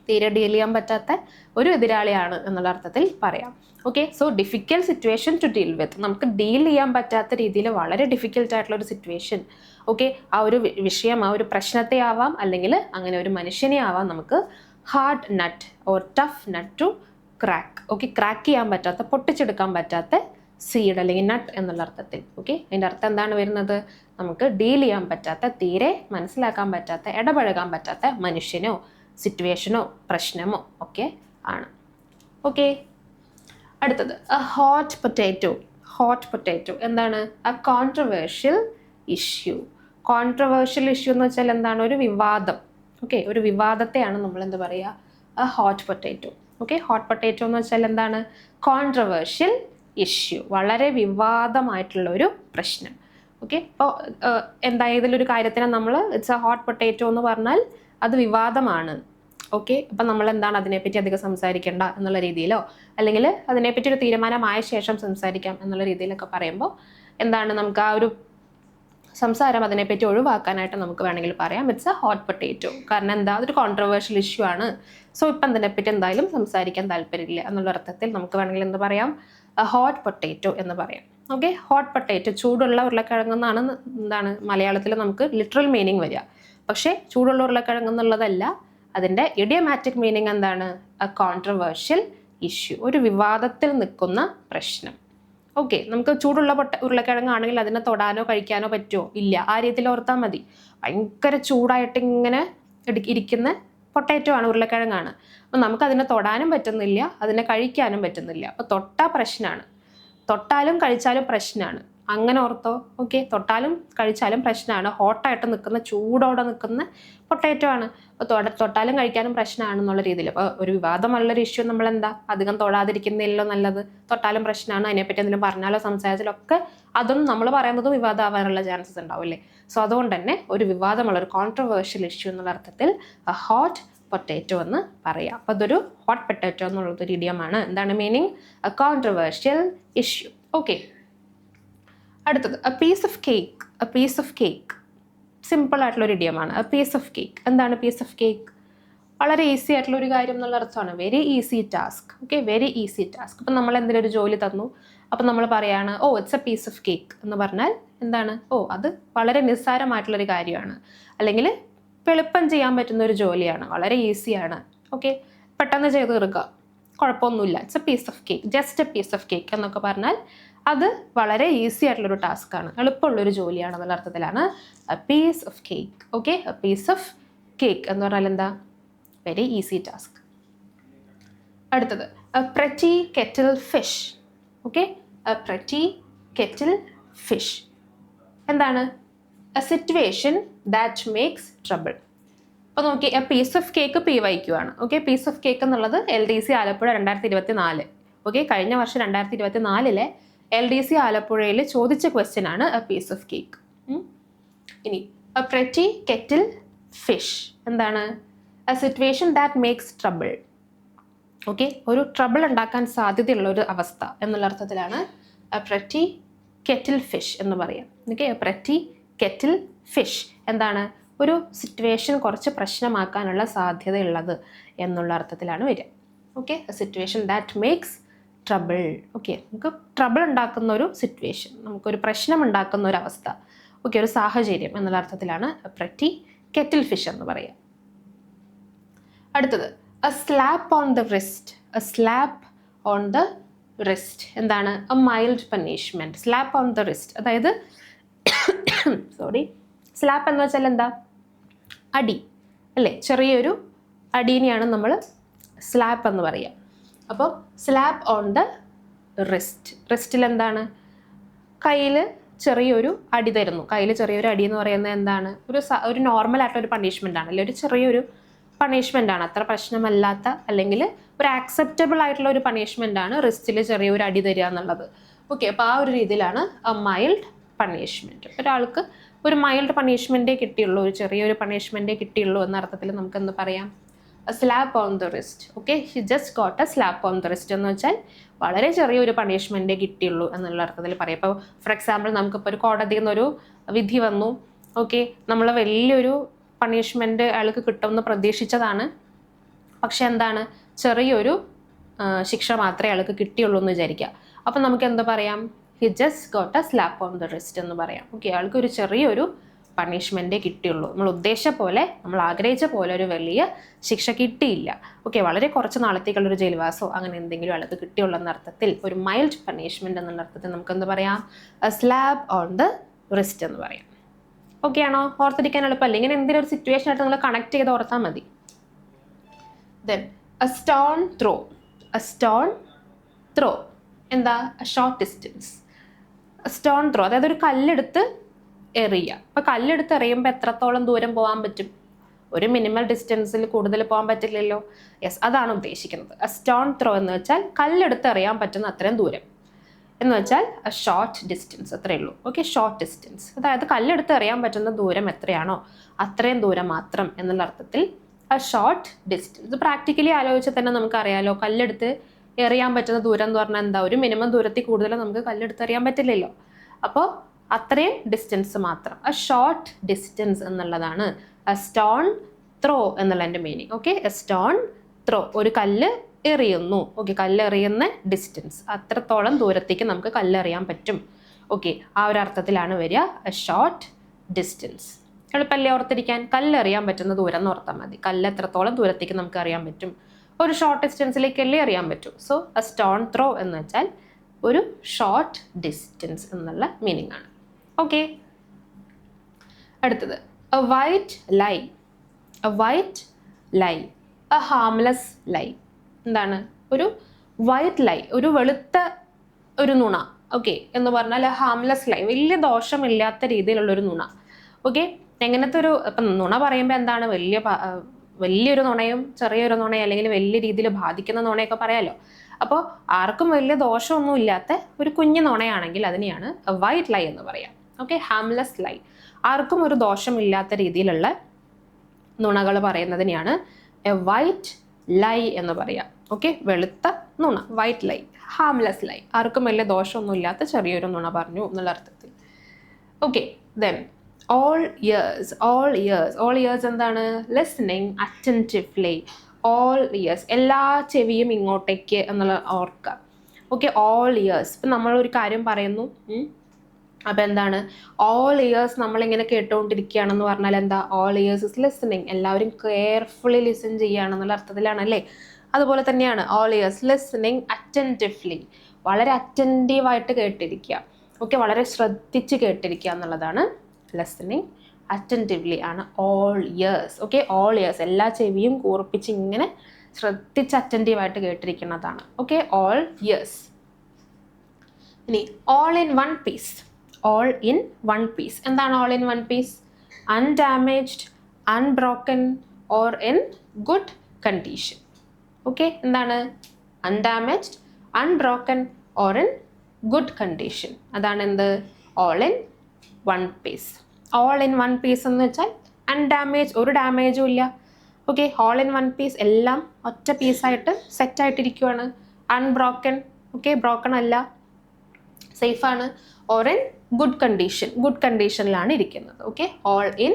തീരെ ഡീൽ ചെയ്യാൻ പറ്റാത്ത ഒരു എതിരാളിയാണ് എന്നുള്ള അർത്ഥത്തിൽ പറയാം. Okay, so difficult situation to deal with, നമുക്ക് ഡീൽ ചെയ്യാൻ പറ്റാത്ത രീതിയിൽ വളരെ ഡിഫിക്കൽട്ട് ആയിട്ടുള്ള ഒരു സിറ്റുവേഷൻ, ഓക്കെ, ആ ഒരു വിഷയം, ആ ഒരു പ്രശ്നത്തെ ആവാം, അല്ലെങ്കിൽ അങ്ങനെ ഒരു മനുഷ്യനെ ആവാം നമുക്ക് hard nut or tough nut to crack. Okay, crack ചെയ്യാൻ പറ്റാത്ത, പൊട്ടിച്ചെടുക്കാൻ പറ്റാത്ത സീഡ് അല്ലെങ്കിൽ നട്ട് എന്നുള്ള അർത്ഥത്തിൽ. ഓക്കെ, അതിൻ്റെ അർത്ഥം എന്താണ് വരുന്നത്? നമുക്ക് ഡീൽ ചെയ്യാൻ പറ്റാത്ത, തീരെ മനസ്സിലാക്കാൻ പറ്റാത്ത, ഇടപഴകാൻ പറ്റാത്ത മനുഷ്യനോ സിറ്റുവേഷനോ പ്രശ്നമോ ഒക്കെ ആണ്. ഓക്കെ, അടുത്തത് ഹോട്ട് പൊട്ടാറ്റോ. ഹോട്ട് പൊട്ടാറ്റോ എന്താണ്? A controversial issue. Controversial issue എന്ന് വെച്ചാൽ എന്താണ്? ഒരു വിവാദം. ഓക്കെ, ഒരു വിവാദത്തെയാണ് നമ്മൾ എന്താ പറയുക? A hot potato. Okay, hot potato എന്ന് വെച്ചാൽ എന്താണ്? കോൺട്രവേഴ്ഷ്യൽ ഇഷ്യൂ, വളരെ വിവാദമായിട്ടുള്ള ഒരു പ്രശ്നം. ഓക്കെ, ഇപ്പോൾ എന്തായാലും ഒരു കാര്യത്തിനെ നമ്മൾ ഇറ്റ്സ് എ ഹോട്ട് പൊട്ടാറ്റോ എന്ന് പറഞ്ഞാൽ അത് വിവാദമാണ്. ഓക്കെ, അപ്പം നമ്മൾ എന്താണ് അതിനെപ്പറ്റി അധികം സംസാരിക്കേണ്ട എന്നുള്ള രീതിയിലോ, അല്ലെങ്കിൽ അതിനെപ്പറ്റി ഒരു തീരുമാനമായ ശേഷം സംസാരിക്കാം എന്നുള്ള രീതിയിലൊക്കെ പറയുമ്പോൾ എന്താണ്, നമുക്ക് ആ ഒരു സംസാരം അതിനെപ്പറ്റി ഒഴിവാക്കാനായിട്ട് നമുക്ക് വേണമെങ്കിൽ പറയാം ഇറ്റ്സ് എ ഹോട്ട് പൊട്ടാറ്റോ. കാരണം എന്താ? അതൊരു കോൺട്രവേഴ്ഷ്യൽ ഇഷ്യൂ ആണ്. സോ ഇപ്പം അതിനെപ്പറ്റി എന്തായാലും സംസാരിക്കാൻ താല്പര്യമില്ല എന്നുള്ള അർത്ഥത്തിൽ നമുക്ക് വേണമെങ്കിൽ എന്ത് പറയാം? ഹോട്ട് പൊട്ടാറ്റോ എന്ന് പറയാം. ഓക്കെ, ഹോട്ട് പൊട്ടാറ്റോ, ചൂടുള്ള ഉരുളക്കിഴങ്ങെന്നാണ് എന്താണ് മലയാളത്തിൽ നമുക്ക് ലിറ്ററൽ മീനിങ് വരിക. പക്ഷേ ചൂടുള്ള ഉരുളക്കിഴങ്ങ് എന്നുള്ളതല്ല, അതിൻ്റെ ഇഡിയമാറ്റിക് മീനിങ് എന്താണ്? എ കോൺട്രവേഴ്ഷ്യൽ ഇഷ്യൂ, ഒരു വിവാദത്തിൽ നിൽക്കുന്ന പ്രശ്നം. ഓക്കെ, നമുക്ക് ചൂടുള്ള ഉരുളക്കിഴങ്ങാണെങ്കിൽ അതിനെ തൊടാനോ കഴിക്കാനോ പറ്റുമോ? ഇല്ല. ആ രീതിയിൽ ഓർത്താൽ മതി. ഭയങ്കര ചൂടായിട്ട് ഇങ്ങനെ ഇരിക്കുന്ന പൊട്ടാറ്റോ ആണ്, ഉരുളക്കിഴങ്ങാണ്. അപ്പം നമുക്ക് അതിനെ തൊടാനും പറ്റുന്നില്ല, അതിനെ കഴിക്കാനും പറ്റുന്നില്ല. അപ്പോൾ തൊട്ടാൽ പ്രശ്നമാണ്, തൊട്ടാലും കഴിച്ചാലും പ്രശ്നമാണ്. അങ്ങനെ ഓർത്തോ. ഓക്കെ, തൊട്ടാലും കഴിച്ചാലും പ്രശ്നമാണ്. ഹോട്ടായിട്ട് നിൽക്കുന്ന, ചൂടോടെ നിൽക്കുന്ന പൊട്ടാറ്റോ ആണ്. അപ്പോൾ തൊട്ടാലും കഴിക്കാനും പ്രശ്നമാണെന്നുള്ള രീതിയിൽ. അപ്പോൾ ഒരു വിവാദമുള്ളൊരു ഇഷ്യൂ നമ്മളെന്താ അധികം തൊടാതിരിക്കുന്നില്ലല്ലോ നല്ലത്. തൊട്ടാലും പ്രശ്നമാണ്, അതിനെപ്പറ്റി എന്തെങ്കിലും പറഞ്ഞാലോ സംസാരിച്ചാലോ ഒക്കെ അതും നമ്മൾ പറയുന്നത് വിവാദമാവാനുള്ള ചാൻസസ് ഉണ്ടാവില്ലേ. സോ അതുകൊണ്ട് തന്നെ ഒരു വിവാദമുള്ള, ഒരു കോൺട്രവേഴ്ഷ്യൽ ഇഷ്യൂ എന്നുള്ള അർത്ഥത്തിൽ ഹോട്ട് പൊട്ടാറ്റോ എന്ന് പറയാം. അപ്പോൾ അതൊരു ഹോട്ട് പൊട്ടാറ്റോ എന്നുള്ളതൊരു ഇഡിയമാണ്. എന്താണ് meaning? A controversial issue. Okay, അടുത്തത് a piece of cake. A piece of cake simple ആയിട്ടുള്ള ഒരു ഇഡിയമാണ്. എ പീസ് ഓഫ് കേക്ക് എന്താണ്? പീസ് ഓഫ് കേക്ക് വളരെ ഈസി ആയിട്ടുള്ള ഒരു കാര്യം എന്നുള്ള അർത്ഥമാണ്. Very easy task. Okay, very easy task. അപ്പം നമ്മൾ എന്തെങ്കിലും ഒരു ജോലി തന്നു, അപ്പം നമ്മൾ പറയാണ് oh it's a piece of cake എന്ന് പറഞ്ഞാൽ എന്താണ്? ഓ അത് വളരെ നിസ്സാരമായിട്ടുള്ളൊരു കാര്യമാണ്, അല്ലെങ്കിൽ എളുപ്പം ചെയ്യാൻ പറ്റുന്ന ഒരു ജോലിയാണ്, വളരെ ഈസിയാണ്. ഓക്കെ, പെട്ടെന്ന് ചെയ്ത് തീർക്കുക, കുഴപ്പമൊന്നുമില്ല. It's a piece of cake, just a piece of cake എന്നൊക്കെ പറഞ്ഞാൽ അത് വളരെ ഈസി ആയിട്ടുള്ളൊരു ടാസ്ക്കാണ്, എളുപ്പമുള്ളൊരു ജോലിയാണ് എന്നുള്ള അർത്ഥത്തിലാണ് a piece of cake. Okay, a piece of cake എന്ന് പറഞ്ഞാൽ എന്താ? Very easy task. അടുത്തത് a pretty kettle fish. Okay, a pretty kettle fish എന്താണ്? A situation that makes trouble. അപ്പോൾ നോക്കി, a piece of cake PYQ ആണ്. ഓക്കെ, piece of cake എന്നുള്ളത് LDC ആലപ്പുഴ 2024. ഓക്കെ, കഴിഞ്ഞ വർഷം 2024 LDC ആലപ്പുഴയിൽ ചോദിച്ച ക്വസ്റ്റ്യൻ ആണ് എ പീസ് ഓഫ് കേക്ക്. ഇനി എ പ്രെറ്റി കെറ്റിൽ ഫിഷ് എന്താണ്? A situation that makes trouble. Okay, ഒരു ട്രബിൾ ഉണ്ടാക്കാൻ സാധ്യതയുള്ള ഒരു അവസ്ഥ എന്നുള്ള അർത്ഥത്തിലാണ് എ പ്രെറ്റി കെറ്റിൽ ഫിഷ് എന്ന് പറയാം. Okay, a pretty kettle fish എന്താണ്? ഒരു സിറ്റുവേഷൻ കുറച്ച് പ്രശ്നമാക്കാനുള്ള സാധ്യതയുള്ളത് എന്നുള്ള അർത്ഥത്തിലാണ് വരിക. Okay, A situation that makes trouble. Okay, നമുക്ക് ട്രബിൾ ഉണ്ടാക്കുന്ന ഒരു സിറ്റുവേഷൻ, നമുക്കൊരു പ്രശ്നം ഉണ്ടാക്കുന്ന ഒരു അവസ്ഥ, ഓക്കെ, ഒരു സാഹചര്യം എന്നുള്ള അർത്ഥത്തിലാണ് പ്രെറ്റി കെറ്റിൽ ഫിഷ് എന്ന് പറയുക. അടുത്തത് a slap on the wrist. A slap on the wrist എന്താണ്? A mild punishment. Slap on the wrist അതായത് സ്ലാപ്പ് എന്ന് വെച്ചാൽ എന്താ? അടി അല്ലേ? ചെറിയൊരു അടീനെയാണ് നമ്മൾ സ്ലാപ്പ് എന്ന് പറയുക. അപ്പോൾ സ്ലാപ്പ് ഓൺ ദ റിസ്റ്റ്. റിസ്റ്റിൽ എന്താണ്? കയ്യിൽ ചെറിയൊരു അടി തരുന്നു. കയ്യിൽ ചെറിയൊരു അടി എന്ന് പറയുന്നത് എന്താണ്? ഒരു നോർമൽ ആയിട്ടൊരു പണിഷ്മെൻ്റ് ആണ്, അല്ലെങ്കിൽ ഒരു ചെറിയൊരു പണിഷ്മെൻ്റ് ആണ്, അത്ര പ്രശ്നമല്ലാത്ത അല്ലെങ്കിൽ ഒരു ആക്സെപ്റ്റബിൾ ആയിട്ടുള്ള ഒരു പണിഷ്മെൻ്റ് ആണ് റിസ്റ്റിൽ ചെറിയൊരു അടി തരിക എന്നുള്ളത്. ഓക്കെ, അപ്പോൾ ആ ഒരു രീതിയിലാണ് എ മൈൽഡ് പണിഷ്മെൻറ്റ്. ഒരാൾക്ക് ഒരു മൈൽഡ് പണിഷ്മെൻറ്റേ കിട്ടിയുള്ളൂ, ഒരു ചെറിയൊരു പണിഷ്മെൻറ്റേ കിട്ടിയുള്ളൂ എന്ന അർത്ഥത്തിൽ നമുക്ക് എന്ത് പറയാം? A slap on the wrist. Okay, he just got A slap on the wrist എന്ന് വെച്ചാൽ വളരെ ചെറിയൊരു പണിഷ്മെൻറ്റേ കിട്ടിയുള്ളൂ എന്നുള്ള അർത്ഥത്തിൽ പറയാം. ഇപ്പോൾ ഫോർ എക്സാമ്പിൾ നമുക്കിപ്പോൾ ഒരു കോടതിയിൽ നിന്നൊരു വിധി വന്നു. ഓക്കെ, നമ്മൾ വലിയൊരു പണിഷ്മെൻറ്റ് അയാൾക്ക് കിട്ടുമെന്ന് പ്രതീക്ഷിച്ചതാണ്, പക്ഷെ എന്താണ്, ചെറിയൊരു ശിക്ഷ മാത്രമേ അയാൾക്ക് കിട്ടിയുള്ളൂ എന്ന് വിചാരിക്കുക. അപ്പം നമുക്ക് എന്താ പറയാം, he just got A slap on the wrist എന്ന് പറയാം. ഓക്കെ, അയാൾക്ക് ഒരു ചെറിയൊരു പണിഷ്മെൻറ്റേ കിട്ടിയുള്ളൂ. നമ്മൾ ഉദ്ദേശിച്ച പോലെ, നമ്മൾ ആഗ്രഹിച്ച പോലെ ഒരു വലിയ ശിക്ഷ കിട്ടിയില്ല. ഓക്കെ, വളരെ കുറച്ച് നാളത്തേക്കുള്ളൊരു ജയിൽവാസോ അങ്ങനെ എന്തെങ്കിലും അയാൾക്ക് കിട്ടിയുള്ളൂ എന്ന അർത്ഥത്തിൽ, ഒരു മൈൽഡ് പണിഷ്മെൻറ്റ് എന്നുള്ള അർത്ഥത്തിൽ നമുക്ക് എന്താ പറയാം, A slab on the wrist എന്ന് പറയാം. ഓക്കെ ആണോ? ഓർത്തിരിക്കാൻ എളുപ്പമല്ല. ഇങ്ങനെ എന്തെങ്കിലും ഒരു സിറ്റുവേഷൻ ആയിട്ട് നിങ്ങൾ കണക്ട് ചെയ്ത് ഓർത്താൽ മതി. Then a stone throw. A stone throw എന്താ? Short distance. സ്റ്റോൺ ത്രോ അതായത് ഒരു കല്ലെടുത്ത് എറിയുക. അപ്പോൾ കല്ലെടുത്ത് എറിയുമ്പോൾ എത്രത്തോളം ദൂരം പോകാൻ പറ്റും? ഒരു മിനിമൽ ഡിസ്റ്റൻസിൽ കൂടുതൽ പോകാൻ പറ്റില്ലല്ലോ. യെസ്, അതാണ് ഉദ്ദേശിക്കുന്നത്. എ സ്റ്റോൺ ത്രോ എന്ന് വെച്ചാൽ കല്ലെടുത്ത് എറിയാൻ പറ്റുന്ന അത്രയും ദൂരം എന്ന് വെച്ചാൽ എ ഷോർട്ട് ഡിസ്റ്റൻസ്, അത്രയേ ഉള്ളൂ. ഓക്കെ, ഷോർട്ട് ഡിസ്റ്റൻസ് അതായത് കല്ലെടുത്ത് എറിയാൻ പറ്റുന്ന ദൂരം എത്രയാണോ അത്രയും ദൂരം മാത്രം എന്നുള്ള അർത്ഥത്തിൽ എ ഷോർട്ട് ഡിസ്റ്റൻസ്. ഇത് പ്രാക്ടിക്കലി ആലോചിച്ചാൽ തന്നെ നമുക്കറിയാലോ, കല്ലെടുത്ത് എറിയാൻ പറ്റുന്ന ദൂരം എന്ന് പറഞ്ഞാൽ എന്താ? ഒരു മിനിമം ദൂരത്തിൽ കൂടുതൽ നമുക്ക് കല്ലെടുത്ത് എറിയാൻ പറ്റില്ലല്ലോ. അപ്പോൾ അത്രയും ഡിസ്റ്റൻസ് മാത്രം, എ ഷോർട്ട് ഡിസ്റ്റൻസ് എന്നുള്ളതാണ് എ സ്റ്റോൺ ത്രോ എന്നുള്ളതിൻ്റെ meaning. Okay, A stone throw, ഒരു കല്ല് എറിയുന്നു. ഓക്കെ, കല്ലെറിയുന്ന ഡിസ്റ്റൻസ്, അത്രത്തോളം ദൂരത്തേക്ക് നമുക്ക് കല്ലെറിയാൻ പറ്റും. ഓക്കെ, ആ ഒരു അർത്ഥത്തിലാണ് വരിക എ ഷോർട്ട് ഡിസ്റ്റൻസ്. എളുപ്പമല്ലേ ഓർത്തിരിക്കാൻ? കല്ലെറിയാൻ പറ്റുന്ന ദൂരം എന്ന് ഓർത്താൽ മതി. കല്ല് എത്രത്തോളം ദൂരത്തേക്ക് നമുക്ക് അറിയാൻ പറ്റും, ഒരു ഷോർട്ട് ഡിസ്റ്റൻസിലേക്കല്ലേ അറിയാൻ പറ്റും. സോ എ സ്റ്റോൺ ത്രോ എന്ന് വെച്ചാൽ ഒരു ഷോർട്ട് ഡിസ്റ്റൻസ് എന്നുള്ള മീനിങ് ആണ്. ഓക്കെ, അടുത്തത് a white lie. A white lie, a harmless lie. എന്താണ്? ഒരു വൈറ്റ് ലൈ, ഒരു വെളുത്ത ഒരു നുണ. ഓക്കെ, എന്ന് പറഞ്ഞാൽ ഹാംലെസ് ലൈ, വലിയ ദോഷമില്ലാത്ത രീതിയിലുള്ളൊരു നുണ. ഓക്കെ, എങ്ങനത്തെ ഒരു, ഇപ്പം നുണ പറയുമ്പോൾ എന്താണ്, വലിയൊരു നുണയും ചെറിയൊരു നുണയും അല്ലെങ്കിൽ വലിയ രീതിയിൽ ബാധിക്കുന്ന നുണയൊക്കെ പറയാമല്ലോ. അപ്പോൾ ആർക്കും വലിയ ദോഷമൊന്നും ഇല്ലാത്ത ഒരു കുഞ്ഞു നുണയാണെങ്കിൽ അതിനെയാണ് എ വൈറ്റ് ലൈ എന്ന് പറയാം. ഓക്കെ, ഹാംലെസ് ലൈ, ആർക്കും ഒരു ദോഷമില്ലാത്ത രീതിയിലുള്ള നുണകൾ പറയുന്നതിനെയാണ് എ വൈറ്റ് ലൈ എന്ന് പറയാം. ഓക്കെ, വെളുത്ത നുണ, വൈറ്റ് ലൈ. ഹാംലെസ് ലൈ, ആർക്കും വലിയ ദോഷമൊന്നും ഇല്ലാത്ത ചെറിയൊരു നുണ പറഞ്ഞു എന്നുള്ള അർത്ഥത്തിൽ. Okay, then all ears. All ears, all ears എന്താണ്? Listening attentively. ഓൾ ഇയേഴ്സ്, എല്ലാ ചെവിയും ഇങ്ങോട്ടേക്ക് എന്നുള്ള ഓർക്കുക. Okay, all ears. ഇപ്പം നമ്മളൊരു കാര്യം പറയുന്നു, അപ്പോൾ എന്താണ്? ഓൾ ഇയേഴ്സ് നമ്മളിങ്ങനെ കേട്ടുകൊണ്ടിരിക്കുകയാണെന്ന് പറഞ്ഞാൽ എന്താ? ഓൾ ഇയേഴ്സ് ഇസ് ലിസണിങ്, എല്ലാവരും കെയർഫുള്ളി ലിസൺ ചെയ്യുകയാണെന്നുള്ള അർത്ഥത്തിലാണ് അല്ലേ? അതുപോലെ തന്നെയാണ് ഓൾ ഇയേഴ്സ് ലിസണിങ് അറ്റൻറ്റീവ്ലി, വളരെ അറ്റൻറ്റീവായിട്ട് കേട്ടിരിക്കുക. ഓക്കെ, വളരെ ശ്രദ്ധിച്ച് കേട്ടിരിക്കുക എന്നുള്ളതാണ് ലിസണിങ് അറ്റൻറ്റീവ്ലി ആണ് all ears. Okay, all ears, എല്ലാ ചെവിയും കൂർപ്പിച്ച് ഇങ്ങനെ ശ്രദ്ധിച്ച് അറ്റൻറ്റീവായിട്ട് കേട്ടിരിക്കുന്നതാണ്. Okay, all ears. ഇനി all in one piece. All in one piece എന്താണ്? All in one piece undamaged, unbroken or in good condition. Okay, എന്താണ്? Undamaged, unbroken or in good condition. അതാണ് എന്ത്? All in one piece. All in one piece എന്ന് വെച്ചാൽ undamage, ഒരു ഡാമേജും ഇല്ല. Okay, all in one piece, എല്ലാം ഒറ്റ പീസായിട്ട് സെറ്റായിട്ടിരിക്കുവാണ്. അൺബ്രോക്കൺ, ഓക്കെ, ബ്രോക്കൺ അല്ല, സേഫാണ്. Or in good condition, good കണ്ടീഷനിലാണ് ഇരിക്കുന്നത്. Okay, all in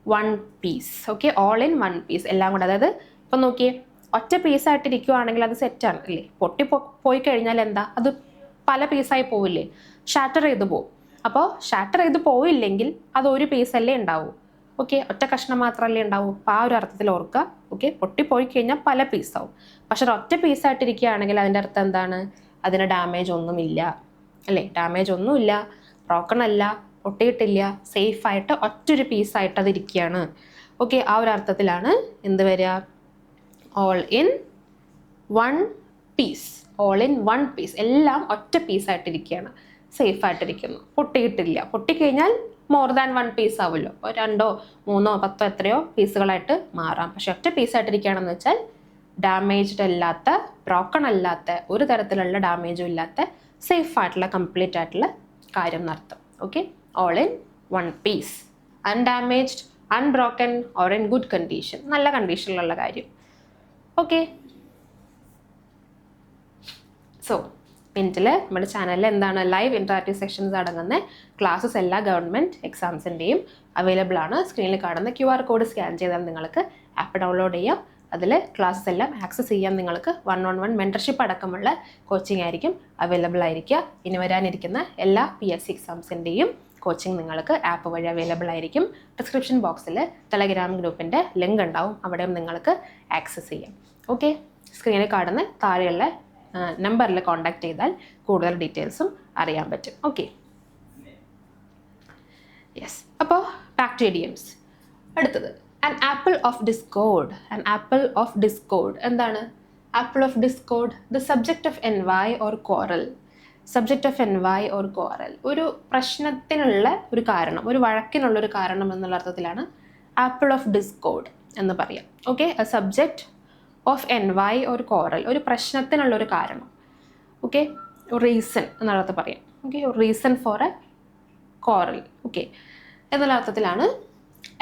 one piece. Okay, all in one piece, എല്ലാം കൂടെ. അതായത് ഇപ്പം നോക്കിയേ, ഒറ്റ പീസായിട്ട് ഇരിക്കുവാണെങ്കിൽ അത് സെറ്റാണ് അല്ലേ? പോയി കഴിഞ്ഞാൽ എന്താ? അത് പല പീസായി പോവില്ലേ? ഷാറ്റർ ചെയ്ത് പോവും. അപ്പോൾ ഷാറ്റർ ചെയ്ത് പോയില്ലെങ്കിൽ അത് ഒരു പീസല്ലേ ഉണ്ടാവൂ. ഓക്കെ, ഒറ്റ കഷ്ണം മാത്രമല്ലേ ഉണ്ടാവൂ. അപ്പോൾ ആ ഒരു അർത്ഥത്തിൽ ഓർക്കുക. ഓക്കെ, പൊട്ടിപ്പോയി കഴിഞ്ഞാൽ പല പീസാവും. പക്ഷെ ഒറ്റ പീസായിട്ടിരിക്കുകയാണെങ്കിൽ അതിൻ്റെ അർത്ഥം എന്താണ്? അതിന് ഡാമേജ് ഒന്നുമില്ല അല്ലേ? ഡാമേജ് ഒന്നുമില്ല, ബ്രോക്കൺ അല്ല, പൊട്ടിയിട്ടില്ല, സേഫായിട്ട് ഒറ്റൊരു പീസായിട്ട് അതിരിക്കുകയാണ്. ഓക്കെ, ആ ഒരു അർത്ഥത്തിലാണ് എന്ത് വരിക? All in one piece. All in one piece, എല്ലാം ഒറ്റ പീസായിട്ടിരിക്കുകയാണ്, സേഫായിട്ടിരിക്കുന്നു, പൊട്ടിയിട്ടില്ല. പൊട്ടിക്കഴിഞ്ഞാൽ മോർ ദാൻ വൺ പീസ് ആവുമല്ലോ, 2, 3, 10 എത്രയോ പീസുകളായിട്ട് മാറാം. പക്ഷെ ഒറ്റ പീസായിട്ടിരിക്കുകയാണെന്ന് വെച്ചാൽ ഡാമേജ്ഡ് അല്ലാത്ത, ബ്രോക്കൺ അല്ലാത്ത, ഒരു തരത്തിലുള്ള ഡാമേജും ഇല്ലാത്ത, സേഫായിട്ടുള്ള, കംപ്ലീറ്റ് ആയിട്ടുള്ള കാര്യം എന്നർത്ഥം. Okay, all in one piece, undamaged, unbroken or in good condition, നല്ല കണ്ടീഷനിലുള്ള കാര്യം. ഓക്കെ, സോ മിനിറ്റിൽ നമ്മുടെ ചാനലിൽ എന്താണ് ലൈവ് ഇൻറ്ററാക്റ്റീവ് സെക്ഷൻസ് അടങ്ങുന്ന ക്ലാസ്സസ് എല്ലാ ഗവൺമെൻറ് എക്സാംസിൻ്റെയും അവൈലബിൾ ആണ്. സ്ക്രീനിൽ കാണുന്ന QR കോഡ് സ്കാൻ ചെയ്താൽ നിങ്ങൾക്ക് ആപ്പ് ഡൗൺലോഡ് ചെയ്യാം. അതിൽ ക്ലാസ്സസ് എല്ലാം ആക്സസ് ചെയ്യാൻ നിങ്ങൾക്ക് 1-on-1 മെൻറ്റർഷിപ്പ് അടക്കമുള്ള കോച്ചിങ് ആയിരിക്കും അവൈലബിൾ ആയിരിക്കുക. ഇനി വരാനിരിക്കുന്ന എല്ലാ PSC എക്സാംസിൻ്റെയും കോച്ചിങ് നിങ്ങൾക്ക് ആപ്പ് വഴി അവൈലബിൾ ആയിരിക്കും. ഡിസ്ക്രിപ്ഷൻ ബോക്സിൽ ടെലഗ്രാം ഗ്രൂപ്പിൻ്റെ ലിങ്ക് ഉണ്ടാവും, അവിടെയും നിങ്ങൾക്ക് ആക്സസ് ചെയ്യാം. ഓക്കെ, സ്ക്രീനിൽ കാണുന്ന താഴെയുള്ള നമ്പറിൽ കോൺടാക്ട് ചെയ്താൽ കൂടുതൽ ഡീറ്റെയിൽസും അറിയാൻ പറ്റും. Okay, yes. അപ്പോൾ ബാക്ക് ടു ഇഡിയംസ്. അടുത്തത് an apple of discord. an apple of discord എന്താണ്? apple of discord, the subject of envy or quarrel. subject of envy or quarrel ഒരു പ്രശ്നത്തിനുള്ള ഒരു കാരണം, ഒരു വഴക്കിനുള്ള ഒരു കാരണം എന്നുള്ള അർത്ഥത്തിലാണ് apple of discord എന്ന് പറയാം. Okay, a subject of envy or quarrel, ഒരു പ്രശ്നത്തിനുള്ള ഒരു കാരണം. ഓക്കെ, റീസൺ എന്നുള്ള അർത്ഥം പറയാം. Okay, reason for A quarrel. Okay, എന്നുള്ള അർത്ഥത്തിലാണ്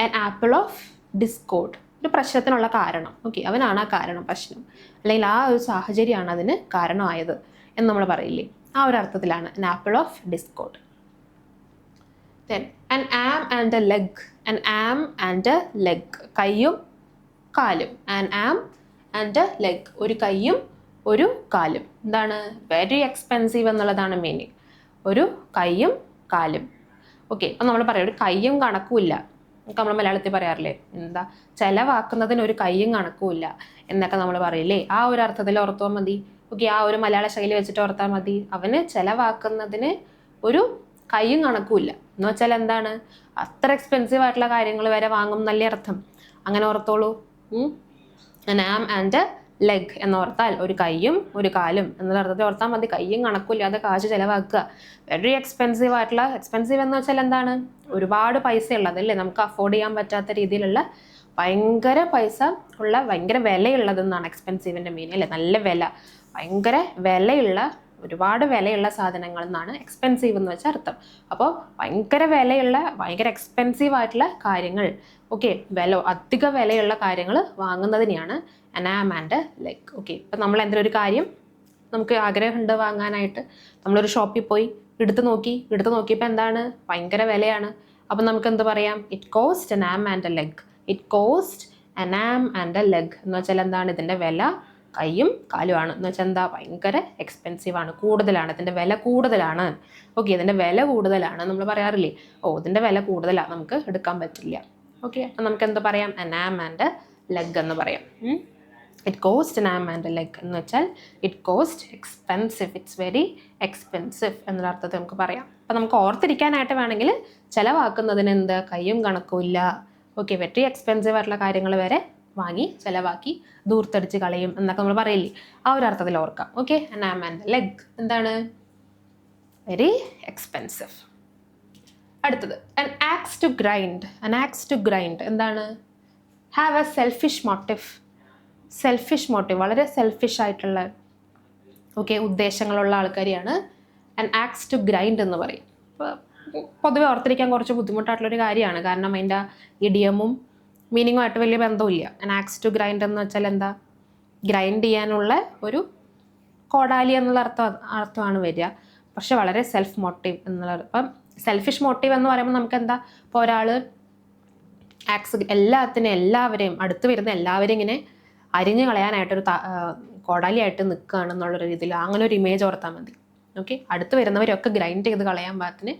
an apple of discord, ഒരു പ്രശ്നത്തിനുള്ള കാരണം. ഓക്കെ, അവനാണ് ആ കാരണം, പ്രശ്നം അല്ലെങ്കിൽ ആ ഒരു സാഹചര്യമാണ് അതിന് കാരണമായത് എന്ന് നമ്മൾ പറയില്ലേ, ആ ഒരു അർത്ഥത്തിലാണ് an apple of discord. Then an arm and a leg. an arm and a leg, കയ്യും കാലും. an arm and a leg, ഒരു കയ്യും ഒരു കാലും. എന്താണ്? വെരി എക്സ്പെൻസീവ് എന്നുള്ളതാണ് മീനിങ്. ഒരു കയ്യും കാലും. ഓക്കെ, അപ്പം നമ്മൾ പറയാം ഒരു കയ്യും കണക്കുമില്ല എന്നൊക്കെ നമ്മൾ മലയാളത്തിൽ പറയാറില്ലേ, എന്താ ചിലവാക്കുന്നതിന് ഒരു കയ്യും കണക്കുമില്ല എന്നൊക്കെ നമ്മൾ പറയില്ലേ, ആ ഒരു അർത്ഥത്തിൽ ഓർത്താൽ മതി. ഓക്കെ, ആ ഒരു മലയാള ശൈലി വെച്ചിട്ട് ഓർത്താൽ മതി. അവന് ചിലവാക്കുന്നതിന് ഒരു കയ്യും കണക്കുമില്ല എന്ന് വെച്ചാൽ എന്താണ്? അത്ര എക്സ്പെൻസീവ് ആയിട്ടുള്ള കാര്യങ്ങൾ വരെ വാങ്ങും എന്നല്ലേ അർത്ഥം. അങ്ങനെ ഓർത്തോളൂ. an arm and a leg എന്നോർത്താൽ ഒരു കയ്യും ഒരു കാലും എന്നുള്ള അർത്ഥത്തിൽ ഓർത്താൽ മതി. കയ്യും കണക്കില്ലാതെ കാശ് ചിലവാക്കുക, വെരി എക്സ്പെൻസീവ് ആയിട്ടുള്ള. എക്സ്പെൻസീവ് എന്ന് വെച്ചാൽ എന്താണ്? ഒരുപാട് പൈസ ഉള്ളതല്ലേ, നമുക്ക് അഫോർഡ് ചെയ്യാൻ പറ്റാത്ത രീതിയിലുള്ള ഭയങ്കര പൈസ ഉള്ള, ഭയങ്കര വിലയുള്ളതെന്നാണ് എക്സ്പെൻസീവിൻ്റെ മീനിങ് അല്ലേ. നല്ല വില, ഭയങ്കര വിലയുള്ള, ഒരുപാട് വിലയുള്ള സാധനങ്ങൾ എന്നാണ് എക്സ്പെൻസീവ് എന്ന് വെച്ചാൽ അർത്ഥം. അപ്പോൾ ഭയങ്കര വിലയുള്ള, ഭയങ്കര എക്സ്പെൻസീവ് ആയിട്ടുള്ള കാര്യങ്ങൾ, ഓക്കെ, അധിക വിലയുള്ള കാര്യങ്ങൾ വാങ്ങുന്നതിനെയാണ് an arm and a leg. Okay, ഇപ്പം നമ്മൾ എന്തെങ്കിലും ഒരു കാര്യം നമുക്ക് ആഗ്രഹമുണ്ട് വാങ്ങാനായിട്ട്, നമ്മളൊരു ഷോപ്പിൽ പോയി എടുത്ത് നോക്കിയപ്പോൾ എന്താണ്? ഭയങ്കര വിലയാണ്. അപ്പം നമുക്ക് എന്ത് പറയാം? It cost an arm and a leg. It cost an arm and a leg എന്ന് വെച്ചാൽ എന്താണ്? ഇതിൻ്റെ വില കയ്യും കാലുമാണ് എന്ന് വെച്ചാൽ എന്താ? ഭയങ്കര എക്സ്പെൻസീവ് ആണ്, കൂടുതലാണ്, ഇതിൻ്റെ വില കൂടുതലാണ്. ഓക്കെ, ഇതിൻ്റെ വില കൂടുതലാണ് നമ്മൾ പറയാറില്ലേ, ഓ ഇതിൻ്റെ വില കൂടുതലാണ്, നമുക്ക് എടുക്കാൻ പറ്റില്ല. ഓക്കെ, അപ്പം നമുക്ക് എന്ത് പറയാം? an arm and a leg എന്ന് പറയാം. It cost an arm and a leg എന്ന് വെച്ചാൽ it cost expensive, it's very expensive എന്നുള്ള അർത്ഥത്തിൽ നമുക്ക് പറയാം. അപ്പം നമുക്ക് ഓർത്തിരിക്കാനായിട്ട് വേണമെങ്കിൽ ചിലവാക്കുന്നതിന് എന്ത്? കയ്യും കണക്കും ഇല്ല. ഓക്കെ, വെരി എക്സ്പെൻസീവ് ആയിട്ടുള്ള കാര്യങ്ങൾ വരെ വാങ്ങി ചിലവാക്കി ദൂർത്തടിച്ച് കളയും എന്നൊക്കെ നമ്മൾ പറയില്ലേ, ആ ഒരു അർത്ഥത്തിൽ ഓർക്കാം. Okay, an arm and a leg എന്താണ്? Very expensive. അടുത്തത് an axe to grind. an axe to grind എന്താണ്? Have A selfish motive. Selfish motive, വളരെ സെൽഫിഷ് ആയിട്ടുള്ള, okay, ഉദ്ദേശങ്ങളുള്ള ആൾക്കാരെയാണ് an axe to grind എന്ന് പറയും. അപ്പോൾ പൊതുവെ ഓർത്തിരിക്കാൻ കുറച്ച് ബുദ്ധിമുട്ടായിട്ടുള്ളൊരു കാര്യമാണ്, കാരണം അതിൻ്റെ ഇഡിയമും മീനിങ്ങുമായിട്ട് വലിയ ബന്ധമില്ല. an axe to grind എന്ന് വെച്ചാൽ എന്താ? ഗ്രൈൻഡ് ചെയ്യാനുള്ള ഒരു കോടാലി എന്നുള്ള അർത്ഥമാണ് വരിക, പക്ഷെ വളരെ സെൽഫ് മോട്ടീവ് എന്നുള്ള. അപ്പം സെൽഫിഷ് മോട്ടീവ് എന്ന് പറയുമ്പോൾ നമുക്ക് എന്താ? ഇപ്പോൾ ഒരാൾ ആക്സ് എല്ലാവരെയും അടുത്ത് വരുന്ന എല്ലാവരെയും ഇങ്ങനെ അരിഞ്ഞു കളയാനായിട്ടൊരു കോടാലിയായിട്ട് നിൽക്കുകയാണെന്നുള്ളൊരു രീതിയിൽ അങ്ങനെ ഒരു ഇമേജ് ഓർത്താൽ മതി. ഓക്കെ, അടുത്ത് വരുന്നവരൊക്കെ ഗ്രൈൻഡ് ചെയ്ത് കളയാൻ പാകത്തിന്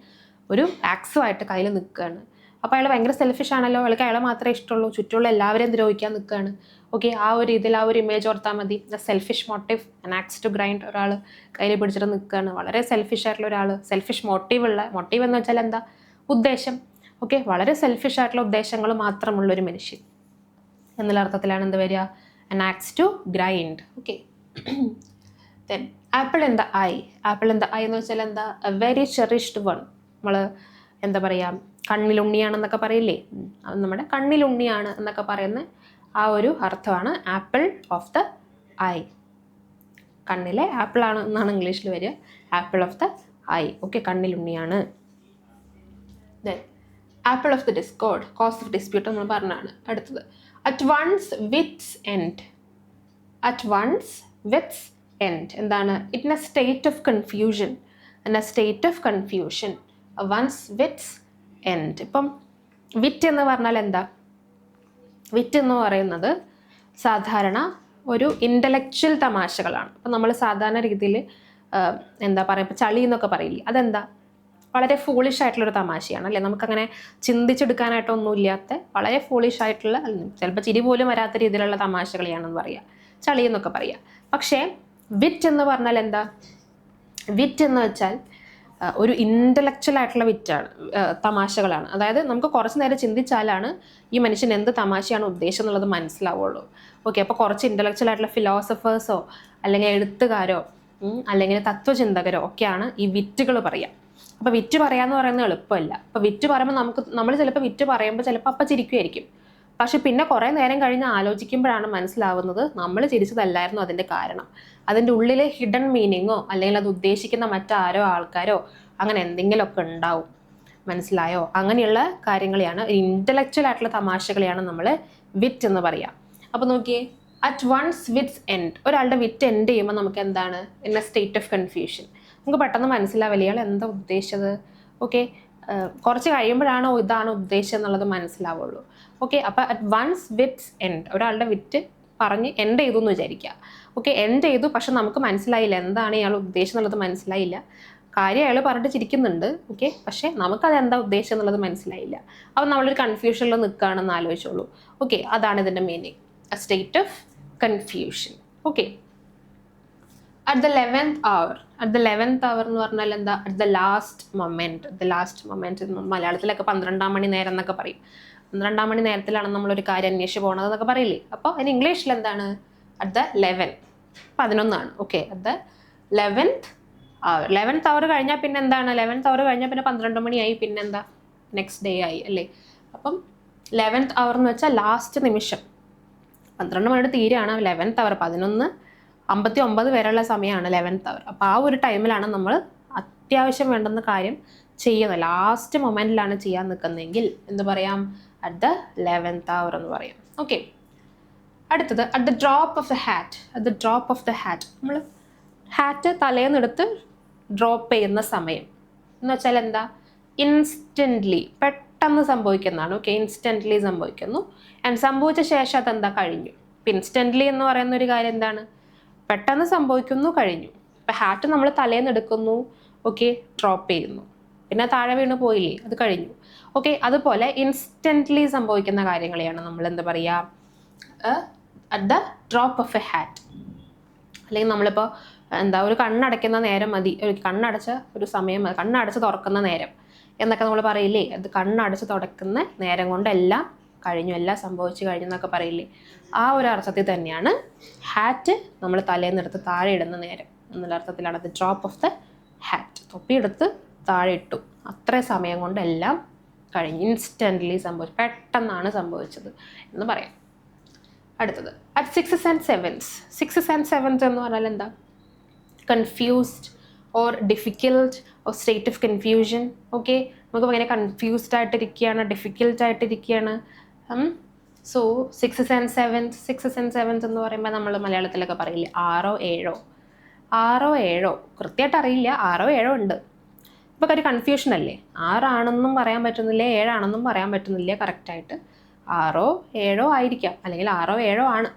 ഒരു ആക്സുമായിട്ട് കയ്യിൽ നിൽക്കുകയാണ്. അപ്പോൾ അയാൾ ഭയങ്കര സെൽഫിഷ് ആണല്ലോ, അയാളെ മാത്രമേ ഇഷ്ടമുള്ളൂ, ചുറ്റുമുള്ള എല്ലാവരെയും ദ്രോഹിക്കാൻ നിൽക്കുകയാണ്. ഓക്കെ, ആ ഒരു രീതിയിൽ ആ ഒരു ഇമേജ് ഓർത്താൽ മതി. Selfish motive, an axe to grind, ഒരാൾ കയ്യിൽ പിടിച്ചിട്ട് നിൽക്കുകയാണ്, വളരെ സെൽഫിഷ് ആയിട്ടുള്ള ഒരാൾ. സെൽഫിഷ് മോട്ടീവ് എന്ന് വെച്ചാൽ എന്താ? ഉദ്ദേശം. ഓക്കെ, വളരെ സെൽഫിഷ് ആയിട്ടുള്ള ഉദ്ദേശങ്ങൾ മാത്രമുള്ളൊരു മനുഷ്യൻ എന്നുള്ള അർത്ഥത്തിലാണ് എന്ത് വരിക? an axe to grind. Okay, then apple in the eye. apple in the eye എന്ന് വെച്ചാൽ എന്താ? a very cherished one. നമ്മൾ എന്താ പറയുക, കണ്ണിലുണ്ണിയാണെന്നൊക്കെ പറയില്ലേ, അത് നമ്മുടെ കണ്ണിലുണ്ണിയാണ് എന്നൊക്കെ പറയുന്ന ആ ഒരു അർത്ഥമാണ് ആപ്പിൾ ഓഫ് ദ ഐ. കണ്ണിലെ ആപ്പിളാണ് എന്നാണ് ഇംഗ്ലീഷിൽ വരിക, apple of the eye. Okay, കണ്ണിലുണ്ണിയാണ്. Then apple of the discord, cause of dispute നമ്മൾ പറഞ്ഞാണ്. അടുത്തത് at one's wits end. At one's wits end എന്താണ്? In a state of confusion. In a state of confusion, one's wits end. ഇപ്പം wit എന്ന് പറഞ്ഞാൽ എന്താ? വിറ്റ് എന്ന് പറയുന്നത് സാധാരണ ഒരു ഇൻ്റലക്ച്വൽ തമാശകളാണ്. അപ്പം നമ്മൾ സാധാരണ രീതിയിൽ എന്താ പറയുക, ഇപ്പോൾ ചളി എന്നൊക്കെ പറയില്ലേ, അതെന്താ വളരെ ഫോളിഷ് ആയിട്ടുള്ളൊരു തമാശയാണ് അല്ലേ. നമുക്കങ്ങനെ ചിന്തിച്ചെടുക്കാനായിട്ടൊന്നുമില്ലാത്ത വളരെ ഫോളിഷ് ആയിട്ടുള്ള, ചിലപ്പോൾ ചിരി പോലും വരാത്ത രീതിയിലുള്ള തമാശകളെയാണെന്ന് പറയുക, ചളി എന്നൊക്കെ പറയുക. പക്ഷേ വിറ്റ് എന്ന് പറഞ്ഞാൽ എന്താ? വിറ്റ് എന്ന് വെച്ചാൽ ഒരു ഇൻ്റലക്ച്വൽ ആയിട്ടുള്ള വിറ്റാണ്, തമാശകളാണ്. അതായത് നമുക്ക് കുറച്ച് നേരം ചിന്തിച്ചാലാണ് ഈ മനുഷ്യൻ എന്ത് തമാശയാണ് ഉദ്ദേശം എന്നുള്ളത് മനസ്സിലാവുള്ളൂ. ഓക്കെ, അപ്പോൾ കുറച്ച് ഇൻ്റലക്ച്വൽ ആയിട്ടുള്ള ഫിലോസഫേഴ്സോ അല്ലെങ്കിൽ എഴുത്തുകാരോ അല്ലെങ്കിൽ തത്വചിന്തകരോ ഒക്കെയാണ് ഈ വിറ്റുകൾ പറയുക. അപ്പോൾ വിറ്റ് പറയാന്ന് പറയുന്നത് എളുപ്പമല്ല. അപ്പോൾ വിറ്റ് പറയുമ്പോൾ നമ്മൾ ചിലപ്പോൾ വിറ്റ് പറയുമ്പോൾ ചിലപ്പോൾ അപ്പം ചിരിക്കുമായിരിക്കും. പക്ഷെ പിന്നെ കുറേ നേരം കഴിഞ്ഞ് ആലോചിക്കുമ്പോഴാണ് മനസ്സിലാവുന്നത് നമ്മൾ ചിരിച്ചതല്ലായിരുന്നു അതിൻ്റെ കാരണം. അതിൻ്റെ ഉള്ളിലെ ഹിഡൻ മീനിങ്ങോ അല്ലെങ്കിൽ അത് ഉദ്ദേശിക്കുന്ന മറ്റാരോ ആൾക്കാരോ അങ്ങനെ എന്തെങ്കിലുമൊക്കെ ഉണ്ടാവും. മനസ്സിലായോ? അങ്ങനെയുള്ള കാര്യങ്ങളെയാണ്, ഇൻ്റലക്ച്വൽ ആയിട്ടുള്ള തമാശകളെയാണ് നമ്മൾ വിറ്റ് എന്ന് പറയുക. അപ്പോൾ നോക്കിയേ, അറ്റ് വൺസ് വിറ്റ്സ് എൻഡ്, ഒരാളുടെ വിറ്റ് എൻഡ് ചെയ്യുമ്പോൾ നമുക്ക് എന്താണ്? In a state of confusion. നമുക്ക് പെട്ടെന്ന് മനസ്സിലാവില്ല ഇയാൾ എന്താ ഉദ്ദേശിച്ചത്. ഓക്കെ, കുറച്ച് കഴിയുമ്പോഴാണോ ഇതാണ് ഉദ്ദേശം എന്നുള്ളത് മനസ്സിലാവുള്ളൂ. ഓക്കെ, അപ്പോൾ അറ്റ് വൺസ് വിറ്റ്സ് എൻഡ്, ഒരാളുടെ വിറ്റ് പറഞ്ഞ് എൻഡ് ചെയ്തു എന്ന് വിചാരിക്കുക. ഓക്കെ, എൻഡ് ചെയ്തു, പക്ഷെ നമുക്ക് മനസ്സിലായില്ല എന്താണ് ഇയാൾ ഉദ്ദേശം എന്നുള്ളത് മനസ്സിലായില്ല. കാര്യം അയാൾ പറഞ്ഞിട്ട് ചിരിക്കുന്നുണ്ട്. ഓക്കെ, പക്ഷേ നമുക്കത് എന്താ ഉദ്ദേശം എന്നുള്ളത് മനസ്സിലായില്ല. അപ്പോൾ നമ്മളൊരു കൺഫ്യൂഷനിൽ നിൽക്കുകയാണെന്ന് ആലോചിച്ചോളൂ. ഓക്കെ, അതാണ് ഇതിൻ്റെ meaning, a state of confusion. Okay, at the 11th hour, at the 11th hour എന്ന് പറഞ്ഞാൽ എന്താ? At the last moment. The last moment മലയാളത്തിലൊക്കെ 12-ാം മണി നേരം എന്നൊക്കെ പറയും. 12-ാം മണി നേരത്തിലാണ് നമ്മളൊരു കാര്യം അന്വേഷിച്ച് പോകുന്നത് എന്നൊക്കെ പറയില്ലേ. അപ്പോൾ അതിന് ഇംഗ്ലീഷിൽ എന്താണ്? At the 11, 11 okay, at the 11th hour. 11th hour കഴിഞ്ഞാൽ പിന്നെ എന്താണ്? 11th hour കഴിഞ്ഞാൽ പിന്നെ 12 മണിയായി, പിന്നെ എന്താ? നെക്സ്റ്റ് ഡേ ആയി അല്ലേ. അപ്പം 11th hour എന്ന് വെച്ചാൽ ലാസ്റ്റ് നിമിഷം. 12 മണിയുടെ തീരെയാണ് 11th hour. 11:59 വരെയുള്ള സമയമാണ് 11th hour. അപ്പോൾ ആ ഒരു ടൈമിലാണ് നമ്മൾ അത്യാവശ്യം വേണ്ടുന്ന കാര്യം ചെയ്യുന്നത്. ലാസ്റ്റ് മൊമെൻറ്റിലാണ് ചെയ്യാൻ നിൽക്കുന്നതെങ്കിൽ എന്ത് പറയാം? അറ്റ് ദ 11th hour എന്ന് പറയാം. ഓക്കെ, അടുത്തത് at the drop of the hat. At the drop of the hat, നമ്മൾ ഹാറ്റ് തലേന്നെടുത്ത് ഡ്രോപ്പ് ചെയ്യുന്ന സമയം എന്ന് വെച്ചാൽ എന്താ? ഇൻസ്റ്റൻ്റ്ലി, പെട്ടെന്ന് സംഭവിക്കുന്നതാണ്. ഓക്കെ, ഇൻസ്റ്റൻ്റ്ലി സംഭവിക്കുന്നു. ആൻഡ് സംഭവിച്ച ശേഷം അതെന്താ? കഴിഞ്ഞു. ഇപ്പം ഇൻസ്റ്റൻ്റ്ലി എന്ന് പറയുന്ന ഒരു കാര്യം എന്താണ്? പെട്ടെന്ന് സംഭവിക്കുന്നു, കഴിഞ്ഞു. ഇപ്പം ഹാറ്റ് നമ്മൾ തലേന്ന് എടുക്കുന്നു, ഓക്കെ, ഡ്രോപ്പ് ചെയ്യുന്നു, പിന്നെ താഴെ വീണ് പോയില്ലേ, അത് കഴിഞ്ഞു. ഓക്കെ, അതുപോലെ ഇൻസ്റ്റൻ്റ്ലി സംഭവിക്കുന്ന കാര്യങ്ങളെയാണ് നമ്മൾ എന്താ പറയുക? At the drop of A hat. അല്ലെങ്കിൽ നമ്മളിപ്പോൾ എന്താ, ഒരു കണ്ണടയ്ക്കുന്ന നേരം മതി, ഒരു കണ്ണടച്ച ഒരു സമയം, കണ്ണടച്ച് തുറക്കുന്ന നേരം എന്നൊക്കെ നമ്മൾ പറയില്ലേ. അത് കണ്ണടച്ച് തുറക്കുന്ന നേരം കൊണ്ട് എല്ലാം കഴിഞ്ഞു, എല്ലാം സംഭവിച്ചു കഴിഞ്ഞു എന്നൊക്കെ പറയില്ലേ. ആ ഒരു അർത്ഥത്തിൽ തന്നെയാണ് ഹാറ്റ് നമ്മൾ തലേന്നെടുത്ത് താഴെ ഇടുന്ന നേരം എന്നുള്ള അർത്ഥത്തിലാണ് the drop of the hat. തൊപ്പിയെടുത്ത് താഴെ ഇട്ടു, അത്ര സമയം കൊണ്ട് എല്ലാം കഴിഞ്ഞു, ഇൻസ്റ്റൻ്റ്ലി സംഭവിച്ചു, പെട്ടെന്നാണ് സംഭവിച്ചത് എന്ന് പറയാം. അടുത്തത് at 6s and 7s. 6s and 7s എന്ന് പറഞ്ഞാൽ എന്താ? Confused or difficult or state of confusion. Okay, നമുക്ക് ഭയങ്കര കൺഫ്യൂസ്ഡ് ആയിട്ടിരിക്കുകയാണ്, ഡിഫിക്കൽട്ടായിട്ടിരിക്കുകയാണ്. So 6s and 7s, 6s and 7s എന്ന് പറയുമ്പോൾ നമ്മൾ മലയാളത്തിലൊക്കെ പറയില്ലേ 6ഓ 7ഓ. 6ഓ 7ഓ കൃത്യമായിട്ട് അറിയില്ല, 6ഓ 7ഓ ഉണ്ട്. ഇപ്പോൾ ഒരു കൺഫ്യൂഷൻ അല്ലേ, 6 ആണെന്നും പറയാൻ പറ്റുന്നില്ല, 7 ആണെന്നും പറയാൻ പറ്റുന്നില്ല കറക്റ്റായിട്ട്. 6ഓ 7ഓ ആയിരിക്കാം, അല്ലെങ്കിൽ 6ഓ 7ഓ ആണ്.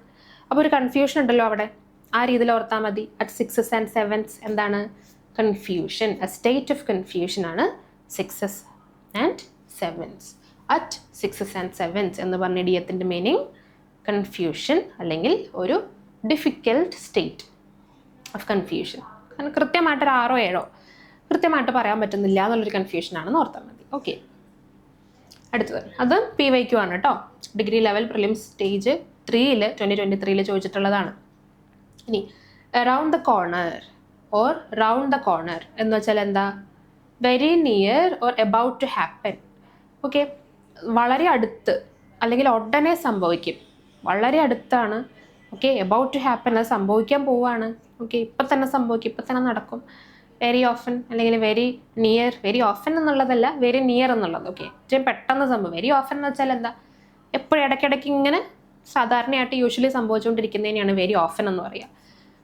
അപ്പോൾ ഒരു കൺഫ്യൂഷൻ ഉണ്ടല്ലോ അവിടെ, ആ രീതിയിൽ ഓർത്താൽ മതി. അറ്റ് 6s and 7s എന്താണ്? Confusion, A state of confusion ആണ് 6s and 7s. At 6s and 7s എന്ന് പറഞ്ഞ ഇഡിയത്തിൻ്റെ മീനിങ് കൺഫ്യൂഷൻ അല്ലെങ്കിൽ ഒരു ഡിഫിക്കൽട്ട് സ്റ്റേറ്റ് ഓഫ് കൺഫ്യൂഷൻ. കാരണം കൃത്യമായിട്ടൊരു 6ഓ 7ഓ കൃത്യമായിട്ട് പറയാൻ പറ്റുന്നില്ല എന്നുള്ളൊരു കൺഫ്യൂഷനാണെന്ന് ഓർത്താൽ മതി. ഓക്കെ, അടുത്തത് അത് PYQ ആണ് കേട്ടോ. ഡിഗ്രി ലെവൽ പ്രിലിംസ് സ്റ്റേജ് 3 2023 ചോദിച്ചിട്ടുള്ളതാണ്. ഇനി around the corner or round the corner എന്ന് വെച്ചാൽ എന്താ? Very near or about to happen. Okay, വളരെ അടുത്ത് അല്ലെങ്കിൽ ഉടനെ സംഭവിക്കും, വളരെ അടുത്താണ്. ഓക്കെ, എബൌട്ട് ടു ഹാപ്പൻ, അത് സംഭവിക്കാൻ പോവുകയാണ്. ഓക്കെ, ഇപ്പം തന്നെ സംഭവിക്കും, ഇപ്പം തന്നെ നടക്കും. വെരി ഓഫൻ അല്ലെങ്കിൽ വെരി നിയർ. വെരി ഓഫൻ എന്നുള്ളതല്ല, വെരി നിയർ എന്നുള്ളത്. ഓക്കെ, ഏറ്റവും പെട്ടെന്ന് സംഭവം. വെരി ഓഫൻ എന്ന് വെച്ചാൽ എന്താ? എപ്പോഴും ഇടയ്ക്കിടയ്ക്ക് ഇങ്ങനെ സാധാരണയായിട്ട് യൂഷ്വലി സംഭവിച്ചുകൊണ്ടിരിക്കുന്നതിനെയാണ് വെരി ഓഫൻ എന്ന് പറയുക.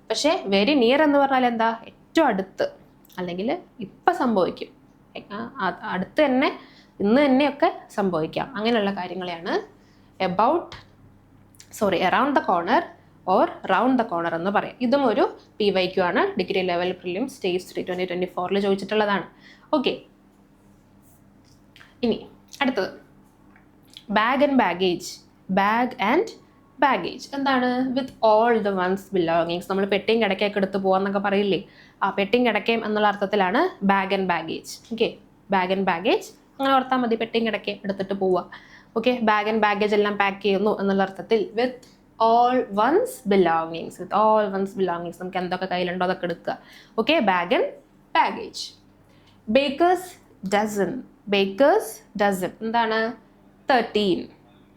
പക്ഷേ വെരി നിയർ എന്ന് പറഞ്ഞാൽ എന്താ? ഏറ്റവും അടുത്ത്, അല്ലെങ്കിൽ ഇപ്പം സംഭവിക്കും, അടുത്ത് തന്നെ, ഇന്ന് തന്നെയൊക്കെ സംഭവിക്കാം. അങ്ങനെയുള്ള കാര്യങ്ങളെയാണ് about sorry around the corner or round the corner എന്ന് പറയാം. ഇതും ഒരു PYQ ആണ്. ഡിഗ്രി ലെവൽ പ്രിലിം സ്റ്റേജ് 3 2024 ചോദിച്ചിട്ടുള്ളതാണ്. ഓക്കെ, ഇനി അടുത്തത് bag and baggage. Bag and baggage എന്താണ്? With all the one's belongings. നമ്മൾ പെട്ടിയും കിടക്കയൊക്കെ എടുത്ത് പോകാമെന്നൊക്കെ പറയില്ലേ, ആ പെട്ടിയും കിടക്കയും എന്നുള്ള അർത്ഥത്തിലാണ് bag and baggage. Okay, bag and baggage അങ്ങനെ ഓർത്താൽ മതി, പെട്ടിയും കിടക്കയും എടുത്തിട്ട് പോവുക. ഓക്കെ, ബാഗ് ആൻഡ് ബാഗേജ് എല്ലാം പാക്ക് ചെയ്യുന്നു എന്നുള്ള അർത്ഥത്തിൽ with all one's belongings. With all one's belongings, നമുക്ക് എന്തൊക്കെ കയ്യിലുണ്ടോ അതൊക്കെ എടുക്കുക. Okay, bag and baggage. Baker's dozen. Baker's dozen എന്താണ്? 13.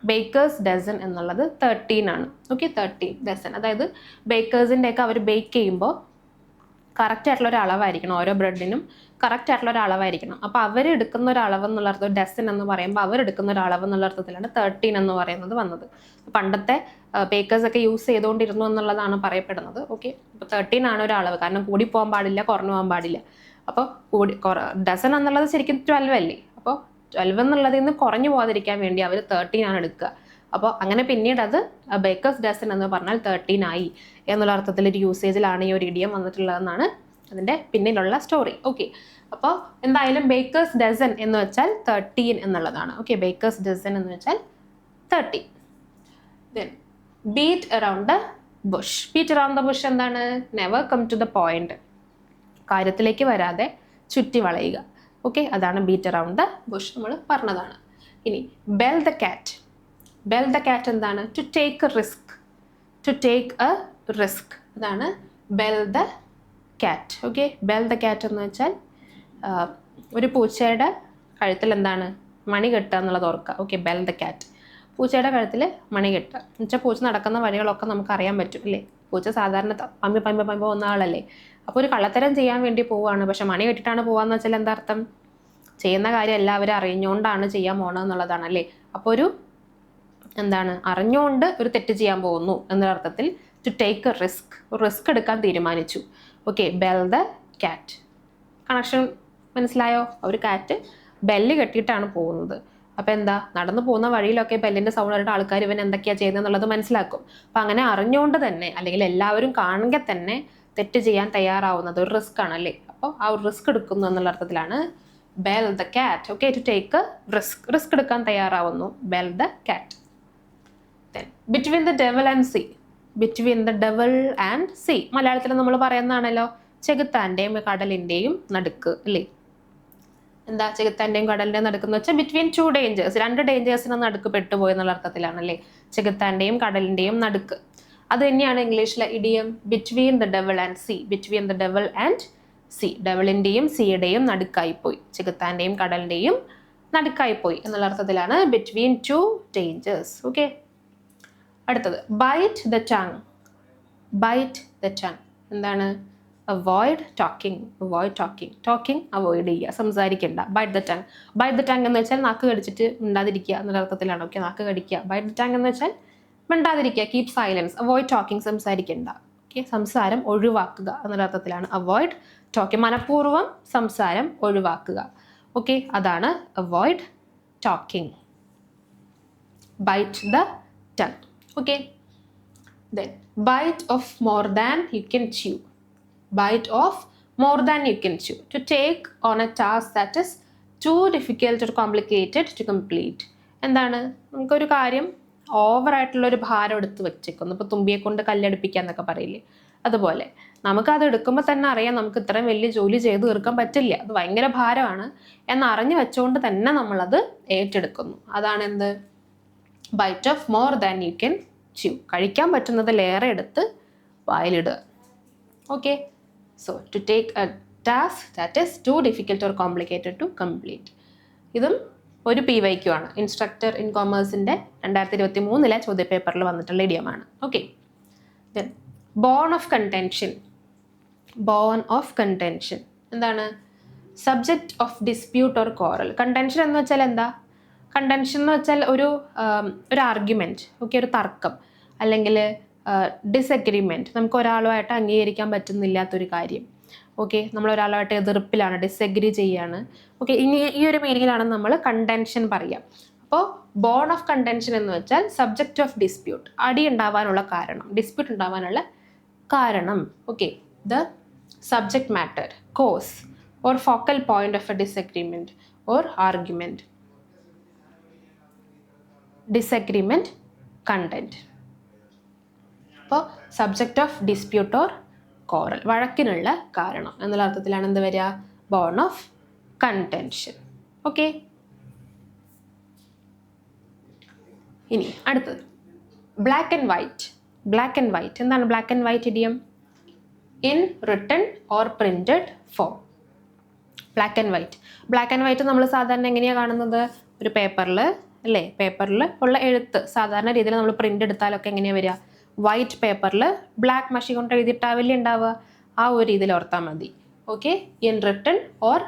ബേക്കേഴ്സ് ഡസൻ എന്നുള്ളത് 13 ആണ്. Okay, 13 dozen. അതായത് ബേക്കേഴ്സിൻ്റെ ഒക്കെ അവർ ബേക്ക് ചെയ്യുമ്പോൾ കറക്റ്റ് ആയിട്ടുള്ള ഒരു അളവായിരിക്കണം, ഓരോ ബ്രെഡിനും കറക്റ്റ് ആയിട്ടുള്ള ഒരു അളവായിരിക്കണം. അപ്പോൾ അവരെടുക്കുന്ന ഒരു അളവ് എന്നുള്ള അർത്ഥം, ഡസൻ എന്ന് പറയുമ്പോൾ അവരെടുക്കുന്ന ഒരു അളവ് എന്നുള്ള അർത്ഥത്തിലാണ് 13 എന്ന് പറയുന്നത് വന്നത്. പണ്ടത്തെ ബേക്കേഴ്സ് ഒക്കെ യൂസ് ചെയ്തുകൊണ്ടിരുന്നു എന്നുള്ളതാണ് പറയപ്പെടുന്നത്. ഓക്കെ, അപ്പോൾ 13 ആണ് ഒരു അളവ്, കാരണം കൂടി പോകാൻ പാടില്ല, കുറഞ്ഞു പോകാൻ പാടില്ല. അപ്പോൾ ഡസൻ എന്നുള്ളത് ശരിക്കും 12 അല്ലേ, അപ്പോൾ 12 എന്നുള്ളതിൽ നിന്ന് കുറഞ്ഞു പോകാതിരിക്കാൻ വേണ്ടി അവർ 13 ആണ് എടുക്കുക. അപ്പോൾ അങ്ങനെ പിന്നീട് അത് ബേക്കേഴ്സ് ഡസൻ എന്ന് പറഞ്ഞാൽ 13 ആയി എന്നുള്ള അർത്ഥത്തിൽ ഒരു യൂസേജിലാണ് ഈ ഒരു ഇഡിയം വന്നിട്ടുള്ളതെന്നാണ് അതിൻ്റെ പിന്നിലുള്ള സ്റ്റോറി. ഓക്കെ, അപ്പോൾ എന്തായാലും ബേക്കേഴ്സ് ഡസൻ എന്ന് വെച്ചാൽ 13 എന്നുള്ളതാണ്. ഓക്കെ, ബേക്കേഴ്സ് ഡസൻ എന്ന് വെച്ചാൽ 13. Then beat around the bush. Beat around the bush എന്താണ്? Never come to the point. കാര്യത്തിലേക്ക് വരാതെ ചുറ്റി വളയുക. ഓക്കെ, അതാണ് ബീറ്റ് അറൗണ്ട് ദ ബുഷ്, നമ്മൾ പറഞ്ഞതാണ്. ഇനി bell the cat. Bell the cat എന്താണ്? To take a risk. To take a risk, അതാണ് bell the cat. Okay, bell the cat എന്ന് വെച്ചാൽ ഒരു പൂച്ചയുടെ കഴുത്തിൽ എന്താണ്? മണി കെട്ടുക എന്നുള്ളത് ഓർക്കുക. ഓക്കെ, ബെൽ ദ കാറ്റ്, പൂച്ചയുടെ കഴുത്തിൽ മണി കെട്ടുക എന്ന് വെച്ചാൽ പൂച്ച നടക്കുന്ന വഴികളൊക്കെ നമുക്ക് അറിയാൻ പറ്റും അല്ലേ. പൂച്ച സാധാരണ പമ്പി പമ്പി പമ്പി പോകുന്ന ആളല്ലേ. അപ്പോൾ ഒരു കള്ളത്തരം ചെയ്യാൻ വേണ്ടി പോവുകയാണ്, പക്ഷെ മണി കെട്ടിട്ടാണ് പോകാന്ന് വെച്ചാൽ എന്താ അർത്ഥം? ചെയ്യുന്ന കാര്യം എല്ലാവരും അറിഞ്ഞുകൊണ്ടാണ് ചെയ്യാൻ പോകണം എന്നുള്ളതാണ് അല്ലേ. അപ്പോൾ ഒരു എന്താണ്, അറിഞ്ഞുകൊണ്ട് ഒരു തെറ്റ് ചെയ്യാൻ പോകുന്നു എന്നൊരർത്ഥത്തിൽ to take a risk, risk എടുക്കാൻ തീരുമാനിച്ചു. Okay, bell the cat. Connection മനസ്സിലായോ? ഒരു കാറ്റ് ബെല്ല് കെട്ടിയിട്ടാണ് പോകുന്നത്. അപ്പോൾ എന്താ, നടന്നു പോകുന്ന വഴിയിലൊക്കെ ബെല്ലിൻ്റെ സൗണ്ട് ആയിട്ട് ആൾക്കാർ ഇവൻ എന്തൊക്കെയാണ് ചെയ്യുന്നത് എന്നുള്ളത് മനസ്സിലാക്കും. അപ്പം അങ്ങനെ അറിഞ്ഞുകൊണ്ട് തന്നെ, അല്ലെങ്കിൽ എല്ലാവരും കാണുക തന്നെ തെറ്റ് ചെയ്യാൻ തയ്യാറാവുന്നത് ഒരു റിസ്ക് ആണല്ലേ. അപ്പോൾ ആ ഒരു റിസ്ക് എടുക്കുന്നു എന്നുള്ള അർത്ഥത്തിലാണ് bell the cat. Okay, to take a risk, risk എടുക്കാൻ തയ്യാറാവുന്നു. Bell the cat. Between the devil and sea. Between the devil and sea മലയാളത്തിൽ നമ്മൾ പറയുന്നതാണല്ലോ, ചെകുത്താൻ്റെയും കടലിൻ്റെയും നടുക്ക് അല്ലേ. എന്താ ചെകുത്താൻ്റെയും കടലിൻ്റെയും നടുക്കെന്ന് വെച്ചാൽ ബിറ്റ്വീൻ 2 ഡേഞ്ചേഴ്സ്, 2 ഡേഞ്ചേഴ്സിന് നടുക്ക് പെട്ടുപോയി എന്നുള്ള അർത്ഥത്തിലാണല്ലേ, ചെകുത്താൻ്റെയും കടലിൻ്റെയും നടുക്ക്. അത് തന്നെയാണ് ഇംഗ്ലീഷിലെ idiom between the devil and sea. Between the devil and sea, ഡെവലിൻ്റെയും സീയുടെയും നടുക്കായിപ്പോയി, ചെകുത്താൻ്റെയും കടലിൻ്റെയും നടുക്കായിപ്പോയി എന്നുള്ള അർത്ഥത്തിലാണ് ബിറ്റ്വീൻ 2 ഡേഞ്ചേഴ്സ്. ഓക്കെ, അടുത്തത് bite the tongue. Bite the tongue എന്താണ്? Avoid talking. Avoid talking, talking avoid ചെയ്യുക, സംസാരിക്കേണ്ട. Bite the tongue. Bite the tongue എന്ന് വെച്ചാൽ നാക്ക് കടിച്ചിട്ട് മിണ്ടാതിരിക്കുക എന്നുള്ള അർത്ഥത്തിലാണ്. ഓക്കെ, നാക്ക് കടിക്കുക. ബൈറ്റ് ദ ടങ് എന്ന് വെച്ചാൽ മിണ്ടാതിരിക്കുക, കീപ് സൈലൻസ്. അവോയ്ഡ് ടോക്കിംഗ്, സംസാരിക്കേണ്ട. ഓക്കെ, സംസാരം ഒഴിവാക്കുക എന്നുള്ള അർത്ഥത്തിലാണ് അവോയ്ഡ് ടോക്കിംഗ്. മനഃപൂർവ്വം സംസാരം ഒഴിവാക്കുക. ഓക്കെ, അതാണ് avoid talking. Byte the tongue. Okay, then bite of more than you can chew. Bite of more than you can chew. To take on a task that is too difficult or complicated to complete. എന്താണ്? നമുക്കൊരു കാര്യം ഓവറായിട്ടുള്ളൊരു ഭാരം എടുത്ത് വെച്ചേക്കുന്നു. ഇപ്പോൾ തുമ്പിയെ കൊണ്ട് കല്ലടിപ്പിക്കുക എന്നൊക്കെ പറയില്ലേ, അതുപോലെ നമുക്കത് എടുക്കുമ്പോൾ തന്നെ അറിയാം നമുക്ക് ഇത്രയും വലിയ ജോലി ചെയ്ത് തീർക്കാൻ പറ്റില്ല, അത് ഭയങ്കര ഭാരമാണ് എന്നറിഞ്ഞു വെച്ചുകൊണ്ട് തന്നെ നമ്മളത് ഏറ്റെടുക്കുന്നു. അതാണ് എന്ത്? Bite off more than you can chew. കഴിക്കാൻ പറ്റുന്നതിലേറെ എടുത്ത് വായിലിടുക. Okay, so to take a task that is too difficult or complicated to complete. ഇതും ഒരു PYQ ആണ്. ഇൻസ്ട്രക്ടർ ഇൻ കൊമേഴ്സിൻ്റെ 2023 ചോദ്യപേപ്പറിൽ വന്നിട്ടുള്ള ഇഡിയമാണ്. Okay, then bone of contention. Bone of contention എന്താണ്? Subject of dispute or quarrel. Contention എന്ന് വെച്ചാൽ എന്താ? കണ്ടെൻഷൻ എന്ന് വെച്ചാൽ ഒരു ആർഗ്യുമെൻറ്റ്. ഓക്കെ, ഒരു തർക്കം അല്ലെങ്കിൽ ഡിസഗ്രിമെൻറ്റ്. നമുക്ക് ഒരാളുമായിട്ട് അംഗീകരിക്കാൻ പറ്റുന്നില്ലാത്തൊരു കാര്യം. ഓക്കെ, നമ്മൾ ഒരാളുമായിട്ട് എതിർപ്പിലാണ്, ഡിസഗ്രി ചെയ്യാണ്. ഓക്കെ, ഇനി ഈ ഒരു മീനിങ്ങിലാണ് നമ്മൾ കണ്ടെൻഷൻ പറയുക. അപ്പോൾ ബോൺ ഓഫ് കണ്ടൻഷൻ എന്ന് വെച്ചാൽ സബ്ജക്റ്റ് ഓഫ് ഡിസ്പ്യൂട്ട്, അടി ഉണ്ടാവാനുള്ള കാരണം, ഡിസ്പ്യൂട്ട് ഉണ്ടാവാനുള്ള കാരണം. Okay, the subject matter, cause or focal point of a disagreement or argument. Disagreement, content. അപ്പോൾ subject of dispute or quarrel, വഴക്കിനുള്ള കാരണം എന്നുള്ള അർത്ഥത്തിലാണ് എന്ത് വരിക? Bone of contention. ഓക്കെ, ഇനി അടുത്തത് black and white. Black and white എന്താണ് black and white idiom? In written or printed form. Black and white. Black and white നമ്മൾ സാധാരണ എങ്ങനെയാണ് കാണുന്നത്? ഒരു പേപ്പറിൽ അല്ലേ, പേപ്പറിൽ ഉള്ള എഴുത്ത് സാധാരണ രീതിയിൽ നമ്മൾ പ്രിന്റ് എടുത്താലൊക്കെ എങ്ങനെയാണ് വരിക? വൈറ്റ് പേപ്പറിൽ ബ്ലാക്ക് മഷി കൊണ്ട് എഴുതിയിട്ടാവില്ലേ ഉണ്ടാവുക? ആ ഒരു രീതിയിൽ ഓർത്താൽ മതി. Okay, in written or